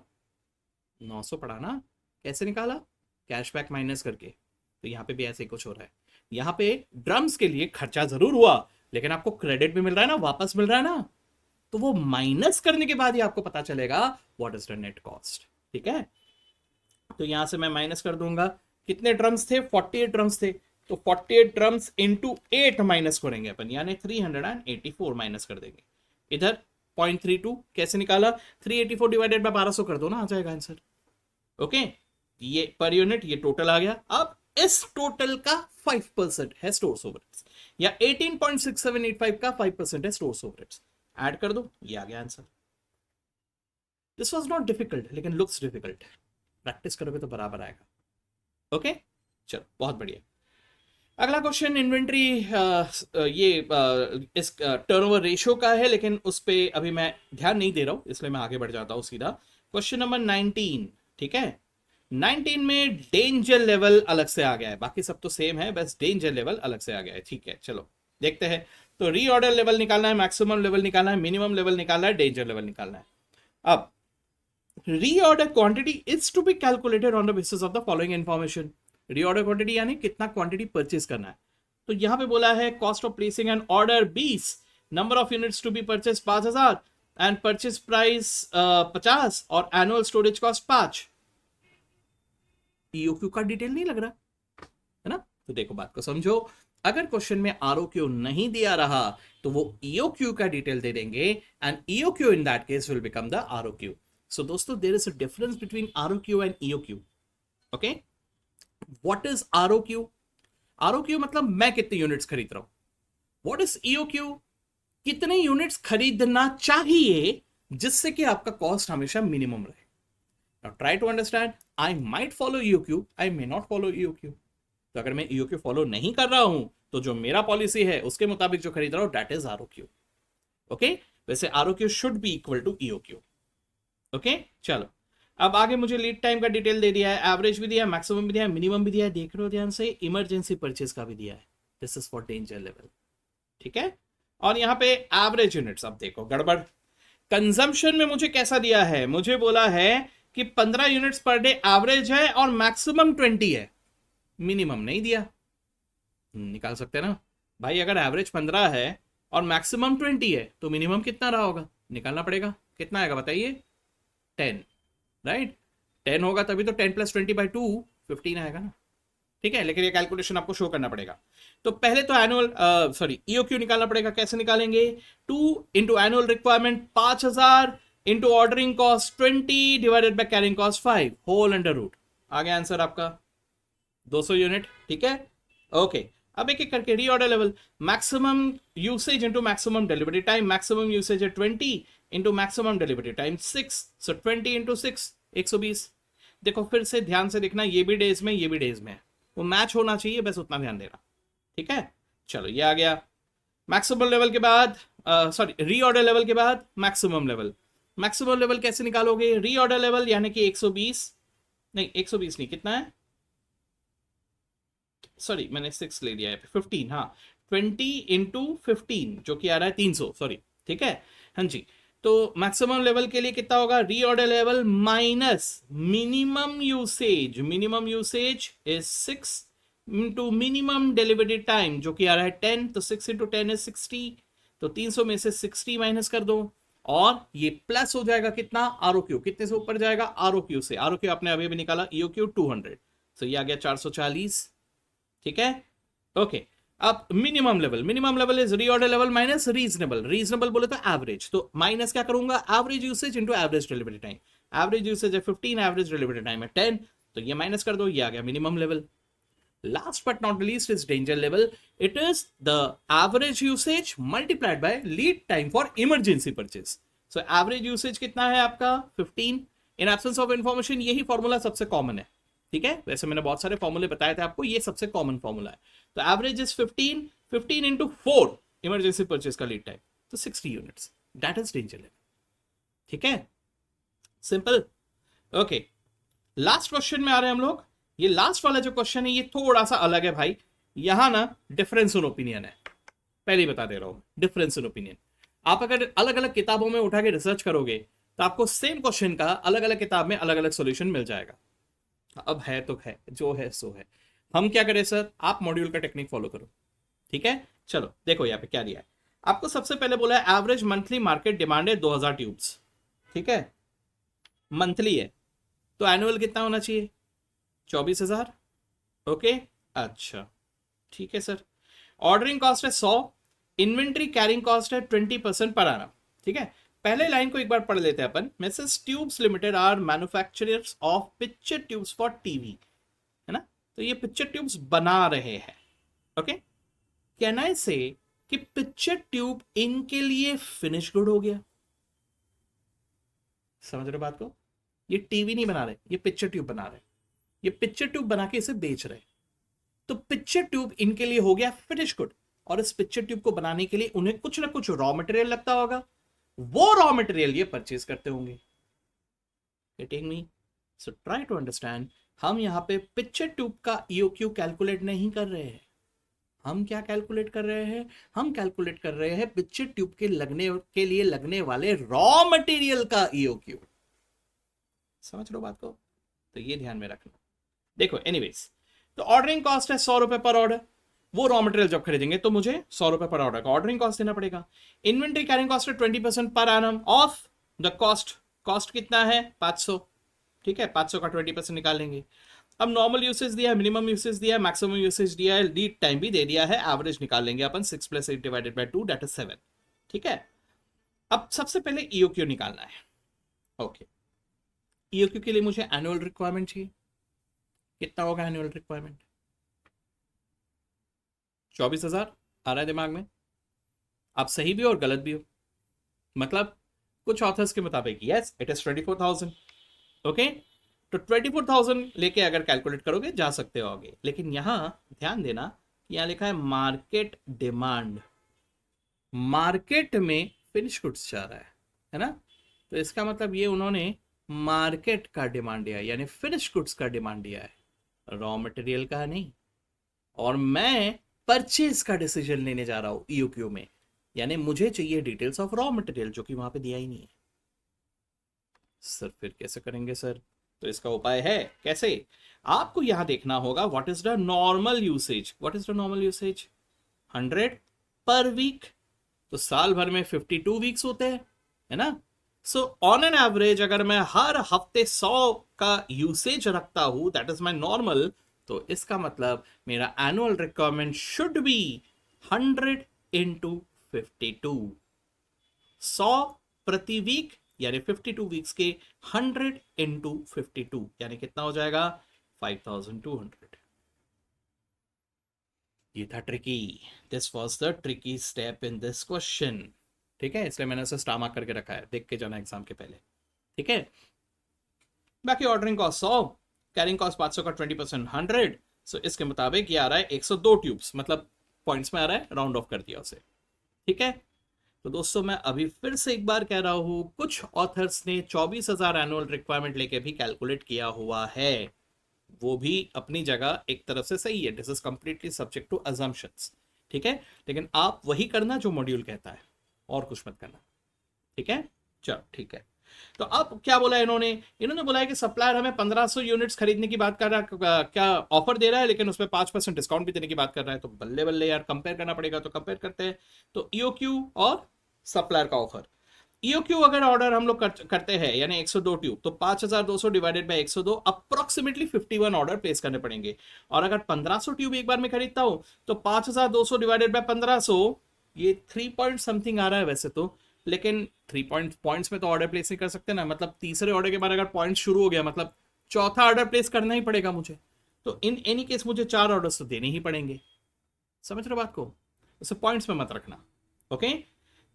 900 पड़ा ना। कैसे निकाला, कैशबैक माइनस करके। तो यहाँ पे भी ऐसे ही कुछ हो रहा है, यहाँ पे ड्रम्स के लिए खर्चा जरूर हुआ लेकिन आपको क्रेडिट भी मिल रहा है ना, वापस मिल रहा है ना, तो वो माइनस करने के बाद ही आपको पता चलेगा what is the net cost, ठीक है। तो यहां से मैं माइनस कर दूंगा, कितने ड्रम्स थे, 48 ड्रम्स थे, तो 48 ड्रम्स इंटू 8 माइनस करेंगे अपन, यानी 384 माइनस कर देंगे। इधर 0.32 कैसे निकाला, 384 डिवाइडेड बाय 1200 कर दो ना, आ जाएगा आंसर। ओके ये पर यूनिट, ये टोटल आ गया। अब इस टोटल का 5% है स्टोर्स ओवरहेड्स, या 18.6785 का 5% है स्टोर्स ओवरहेड्स, ऐड कर दो, ये आ गया answer. This was not difficult लेकिन लुक्स डिफिकल्ट, प्रैक्टिस करोगे तो बराबर आएगा। ओके चलो बहुत बढ़िया। अगला क्वेश्चन इन्वेंट्री, ये इस टर्नओवर रेशियो का है, लेकिन उस पर अभी मैं ध्यान नहीं दे रहा हूं, इसलिए मैं आगे बढ़ जाता हूं सीधा। क्वेश्चन नंबर 19, ठीक है। 19 में डेंजर लेवल अलग से आ गया है, बाकी सब तो सेम है, बस डेंजर लेवल अलग से आ गया है, ठीक है चलो देखते हैं। तो रीऑर्डर लेवल निकालना है, मैक्सिमम लेवल निकालना है, मिनिमम लेवल निकालना है, डेंजर लेवल निकालना है। अब reorder quantity is to be calculated on the basis of the following information. Reorder quantity यानी कितना क्वांटिटी परचेज करना है, तो यहां पे बोला है cost of placing an order 20, number of units to be purchase 5000, and purchase price 50, और एनुअल स्टोरेज कॉस्ट 5। ईओक्यू का डिटेल नहीं लग रहा है ना, तो देखो बात को समझो, अगर क्वेश्चन में आरओक्यू नहीं दिया रहा तो वो ईओक्यू का डिटेल दे देंगे, and EOQ in that case will become the ROQ. So दोस्तों there is a difference between ROQ and EOQ. Okay what is ROQ, ROQ मतलब मैं कितने यूनिट्स खरीद रहा हूं, व्हाट इज ईओक्यू, कितने यूनिट्स खरीदना चाहिए जिससे कि आपका कॉस्ट हमेशा मिनिमम रहे। Now try to understand, I might follow EOQ, I may not follow EOQ। तो अगर मैं EOQ फॉलो नहीं कर रहा हूं तो जो मेरा पॉलिसी है उसके मुताबिक जो खरीद रहा हूं दैट इज ROQ। ओके वैसे ROQ should be equal to EOQ। Okay चलो अब आगे मुझे लीड टाइम का डिटेल दे दिया है, एवरेज भी दिया है, मैक्सिमम भी दिया है, मिनिमम भी दिया है, देख रहे हो ध्यान से, इमरजेंसी परचेज का भी दिया है, this is for danger level, ठीक है। और यहाँ पे एवरेज यूनिट्स, अब देखो गड़बड़, कंजम्पशन में मुझे कैसा दिया है, मुझे बोला है कि 15 यूनिट्स पर डे एवरेज है और मैक्सिमम 20 है, मिनिमम नहीं दिया। निकाल सकते हैं ना भाई, अगर एवरेज 15 है और मैक्सिमम 20 है तो मिनिमम कितना रहा होगा, निकालना पड़ेगा, कितना आएगा बताइए, 10, राइट। 10 होगा तभी तो 10 + 20/2 15 आएगा ना, ठीक है। लेकिन ये कैलकुलेशन आपको शो करना पड़ेगा। तो पहले तो एनुअल ईओक्यू निकालना पड़ेगा, कैसे निकालेंगे, 2 into annual requirement 5000 into ordering cost 20 divided by carrying cost 5 whole under root, आ गया आंसर आपका 200 यूनिट, ठीक है। ओके अब एक एक करके, reorder level, maximum usage into maximum delivery time, maximum usage है 20 इंटू मैक्सिमम डिलीवरी टाइम 6, सो 20 इंटू 6 120, देखो फिर से ध्यान से देखना, ये भी डेज में, ये भी डेज में है, वो मैच होना चाहिए, बस उतना ध्यान देना। ठीक है, चलो ये आ गया। मैक्सिमम लेवल के बाद, सॉरी रीऑर्डर लेवल के बाद मैक्सिमम लेवल। मैक्सिमम लेवल कैसे निकालोगे? रीऑर्डर लेवल यानी कि 120, नहीं 120 नहीं, कितना है, सॉरी मैंने 6 ले लिया है, 15, हाँ 20 × 15 जो कि आ रहा है 300, सॉरी, ठीक है, हाँ जी। तो मैक्सिमम लेवल के लिए कितना होगा? Reorder level minus minimum usage, minimum usage is 6 into minimum delivery time जो कि आ रहा है 10, तो 6 × 10 इज 60, तो 300 में से 60 माइनस कर दो, और ये प्लस हो जाएगा कितना? आरओक्यू, कितने से ऊपर जाएगा? आरओक्यू से, आरओक्यू आपने अभी भी निकाला, ईओक्यू 200, तो ये आ गया 440, ठीक है, ओके। अब minimum level, minimum level is reorder level minus reasonable, reasonable बोले तो एवरेज, तो माइनस क्या करूंगा? Average usage into average delivery time, average usage है 15, एवरेज डिलीवरी टाइम है 10, तो ये माइनस कर दो, ये आ गया minimum level. Last but not least is danger level. It is the average usage multiplied by lead time for emergency purchase. So average usage कितना है आपका? 15. In absence of information यही फॉर्मूला सबसे कॉमन है, ठीक है, वैसे मैंने बहुत सारे फॉर्मूले बताए थे आपको, ये सबसे कॉमन फॉर्मूला है। तो average is 15, 15 into 4 emergency purchase का लीड टाइम, तो 60 units, that is danger level, ठीक है, सिंपल, ओके। लास्ट क्वेश्चन में आ रहे हैं हम लोग। ये लास्ट वाला जो क्वेश्चन है ये थोड़ा सा अलग है भाई, यहां ना डिफरेंस इन ओपिनियन है, पहले ही बता दे रहा हूं, डिफरेंस इन ओपिनियन। आप अगर अलग अलग किताबों में उठा के रिसर्च करोगे तो आपको सेम क्वेश्चन का अलग अलग किताब में अलग अलग सॉल्यूशन मिल जाएगा। अब है तो है, जो है सो है, हम क्या करें सर? आप मॉड्यूल का टेक्निक फॉलो करो, ठीक है। चलो देखो यहाँ पे क्या दिया है आपको। सबसे पहले बोला है एवरेज मंथली मार्केट डिमांड है 2000 ट्यूब्स, ठीक है, मंथली है, तो एनुअल कितना होना चाहिए? 24,000, ओके, अच्छा, ठीक है सर। ऑर्डरिंग कॉस्ट है 100, इन्वेंट्री कैरिंग कॉस्ट है 20% पर आना, ठीक है। पहले लाइन को एक बार पढ़ लेते हैं अपन। Mrs Tubes Limited are manufacturers of picture tubes for TV, है ना, तो ये पिक्चर ट्यूब्स बना रहे हैं, ओके। कैन आई से कि पिक्चर ट्यूब इनके लिए फिनिश गुड हो गया? समझ रहे बात को? ये टीवी नहीं बना रहे, ये पिक्चर ट्यूब बना रहे, ये पिक्चर ट्यूब बना के इसे बेच रहे, तो पिक्चर ट्यूब इनके लिए हो गया फिनिश गुड। और इस पिक्चर ट्यूब को बनाने के लिए उन्हें कुछ ना कुछ रॉ मटेरियल लगता होगा, वो रॉ मटेरियल ये परचेज करते होंगे, getting me? So try to understand. हम यहां पे पिक्चर ट्यूब का ईओक्यू कैलकुलेट नहीं कर रहे हैं, हम क्या कैलकुलेट कर रहे हैं? हम कैलकुलेट कर रहे हैं पिक्चर ट्यूब के लिए लगने वाले रॉ मटेरियल का ईओक्यू। समझ लो बात को? तो ये ध्यान में रखना। देखो एनीवेज, तो ऑर्डरिंग कॉस्ट है 100 रुपए पर ऑर्डर, वो रॉ मटेरियल जब खरीदेंगे तो मुझे 100 रुपए पर ऑर्डर का ऑर्डरिंग कॉस्ट देना पड़ेगा। इन्वेंट्री कैरिंग कॉस्ट है 20% per annum of the cost, cost कितना है? 500, ठीक है, 500 का 20% निकाल लेंगे। अब नॉर्मल यूसेज दिया है, मिनिमम यूसेज दिया है, मैक्सिमम यूसेज दिया है, लीड टाइम भी दे दिया है, एवरेज निकाल लेंगे अपन 6 + 8 / 2 दैट इज 7, ठीक है। अब सबसे पहले ईओक्यू निकालना है, ओके। ईओक्यू के लिए मुझे एनुअल रिक्वायरमेंट चाहिए, कितना होगा एनुअल रिक्वायरमेंट? 24,000 आ रहा है दिमाग में? आप सही भी हो और गलत भी हो, मतलब कुछ ऑथर्स के मुताबिक यस इट इज 24,000, ओके। तो 24,000 लेके अगर कैलकुलेट करोगे जा सकते हो आगे, लेकिन यहां ध्यान देना, यहां लिखा है मार्केट डिमांड, मार्केट में फिनिश गुड्स जा रहा है ना, तो इसका मतलब ये उन्होंने मार्केट का डिमांड दिया है, यानी फिनिश गुड्स का डिमांड दिया है, रॉ मटेरियल का नहीं। और मैं परचेज का डिसीजन लेने जा रहा हूं ईओक्यू में, यानी मुझे चाहिए डिटेल्स ऑफ रॉ मटेरियल, जो कि वहां पे दिया ही नहीं है। सर फिर कैसे करेंगे सर? तो इसका उपाय है कैसे? आपको यहां देखना होगा what is the normal usage, what is the normal usage? 100 per week, तो साल भर में 52 वीक्स होते हैं, है ना। सो ऑन एन एवरेज अगर मैं हर हफ्ते 100 का यूसेज रखता हूं, दैट इज माय नॉर्मल, तो इसका मतलब मेरा एनुअल रिक्वायरमेंट शुड बी 100 × 52, 100 प्रति वीक, यानी 52 वीक्स के 100 × 52, यानी कितना हो जाएगा? 5200। ये था tricky, this was the tricky step in this question, ठीक है, इसलिए मैंने उसे स्टार मार्क करके रखा है, देख के जाना एग्जाम के पहले, ठीक है। बाकी ऑर्डरिंग कॉस्ट 100, कैरिंग कॉस्ट 500 का 20% 100, सो इसके मुताबिक ये आ रहा है 102 ट्यूब्स, मतलब पॉइंट्स में आ रहा है, राउंड ऑफ कर दिया उसे। ठीक है, तो दोस्तों मैं अभी फिर से एक बार कह रहा हूं, कुछ ऑथर्स ने 24,000 एनुअल रिक्वायरमेंट लेके भी कैलकुलेट किया हुआ है, वो भी अपनी जगह एक तरफ से सही है, this is completely subject to assumptions. ठीक है, लेकिन आप वही करना जो मॉड्यूल कहता है, और कुछ मत करना। ठीक है, चलो ठीक है। तो अब क्या बोला इन्होंने, इन्होंने बोला है कि सप्लायर हमें 1500 यूनिट्स खरीदने की बात कर रहा है, क्या ऑफर दे रहा है, लेकिन उसमें 5% डिस्काउंट भी देने की बात कर रहा है। तो बल्ले बल्ले यार, कंपेयर करना पड़ेगा, तो कंपेयर करते हैं। तो ईओक्यू और सप्लायर का ऑफर, ईओक्यू अगर ऑर्डर हम लोग करते हैं यानी 102 ट्यूब, तो 5200 divided by 102, approximately 51 order place करने पड़ेंगे। और अगर 1500 ट्यूब एक बार में खरीदता हूं तो 5200 डिवाइडेड बाय 1500, ये 3 पॉइंट समथिंग आ रहा है वैसे तो, लेकिन 3 पॉइंट्स में तो ऑर्डर प्लेस नहीं कर सकते ना, मतलब तीसरे ऑर्डर के बाद अगर पॉइंट शुरू हो गया, मतलब चौथा ऑर्डर प्लेस करना ही पड़ेगा मुझे। तो इन एनी केस मुझे 4 ऑर्डर्स तो देने ही पड़ेंगे। समझ रहे हो बात को, उसे पॉइंट्स में मत रखना। ओके,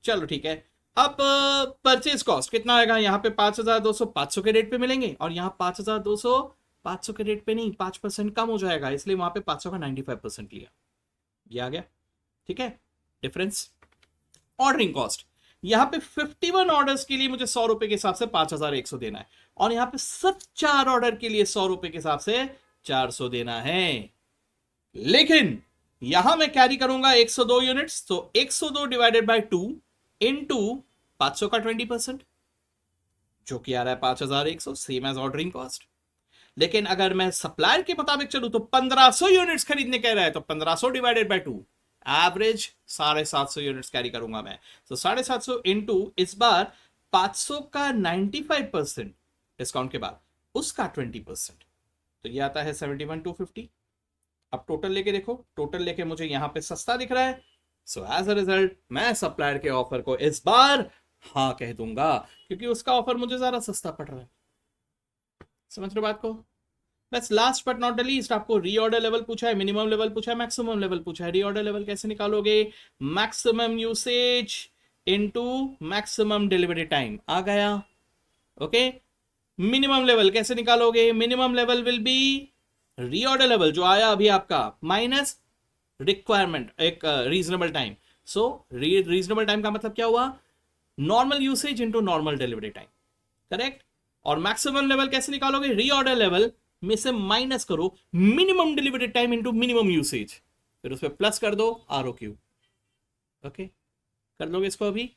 चलो ठीक है। अब परचेज कॉस्ट कितना आएगा, यहाँ पे 5200 500 के रेट पे मिलेंगे, और यहाँ 5200 500 के रेट पे नहीं, 5% कम हो जाएगा, इसलिए वहां पे 500 का 95% लिया, ये आ गया। ठीक है, डिफरेंस। ऑर्डरिंग कॉस्ट, यहाँ पे 51 ऑर्डर्स के लिए मुझे 100 रुपए के हिसाब से 5100 देना है, और यहाँ पे सिर्फ 4 ऑर्डर के लिए 100 रुपए के हिसाब से 400 देना है। लेकिन यहां मैं कैरी करूंगा 102 यूनिट्स, तो 102 डिवाइडेड बाय 2 इनटू 500 का 20%, जो कि आ रहा है 5100, सेम एज ऑर्डरिंग कॉस्ट। लेकिन अगर मैं सप्लायर के मुताबिक चलूं तो 1500 यूनिट्स खरीदने कह रहा है, तो 1500 divided by 2, average 750 units carry करूंगा मैं। तो 750 इंटू इस बार 500 का 95% डिस्काउंट के बाद उसका 20%, तो ये आता है 71,250। अब टोटल लेके देखो, टोटल लेके मुझे यहां पे सस्ता दिख रहा है, सो एज अ रिजल्ट मैं सप्लायर के ऑफर को इस बार हाँ कह दूंगा, क्योंकि उसका ऑफर मुझे ज्यादा सस्ता पड़ रहा है। समझ रहे हो बात को। बस last but not the least, आपको रीऑर्डर लेवल पूछा है, मिनिमम लेवल पूछा है, मैक्सिमम लेवल पूछा है। रीऑर्डर लेवल कैसे निकालोगे, maximum usage into maximum delivery time आ गया। ओके, मिनिमम लेवल कैसे निकालोगे, minimum level will be reorder level जो आया अभी आपका माइनस रिक्वायरमेंट, एक reasonable time. So reasonable time का मतलब क्या हुआ, normal usage into normal delivery time, correct. और मैक्सिमम लेवल कैसे निकालोगे, रीऑर्डर लेवल में से माइनस करो minimum delivery time into minimum usage, फिर उस पर प्लस कर दो ROQ। ओके, कर लोगे इसको अभी।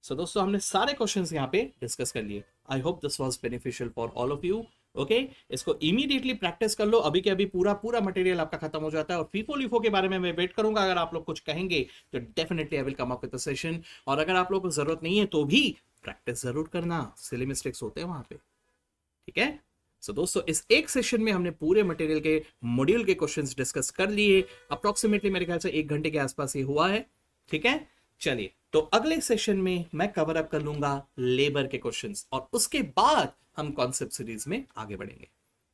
सो दोस्तों हमने सारे क्वेश्चंस यहाँ पे डिस्कस कर लिए। I hope this was beneficial for all of you. Okay, इसको इमीडिएटली प्रैक्टिस कर लो, अभी के अभी पूरा पूरा मटेरियल आपका खत्म हो जाता है। और फीफो लीफो के बारे में मैं वेट करूंगा, अगर आप लोग कुछ कहेंगे तो definitely I will come up with the session. और अगर आप लोग को जरूरत नहीं है तो भी प्रैक्टिस जरूर करना, सिली मिस्टेक्स होते हैं वहां पे। ठीक है, सो दोस्तों इस एक सेशन में हमने पूरे मटेरियल के मॉड्यूल के क्वेश्चंस डिस्कस कर लिए। अप्रोक्सीमेटली मेरे ख्याल से 1 घंटे के आसपास ये हुआ है। ठीक है, चलिए तो अगले सेशन में मैं कवर अप कर लूंगा लेबर के क्वेश्चंस, और उसके बाद हम कॉन्सेप्ट सीरीज में आगे बढ़ेंगे।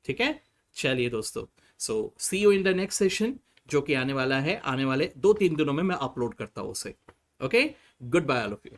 ठीक है, चलिए दोस्तों, so see you in the next session, जो कि आने वाला है, आने वाले 2-3 दिनों में मैं अपलोड करता हूं उसे। Okay, good bye all of you.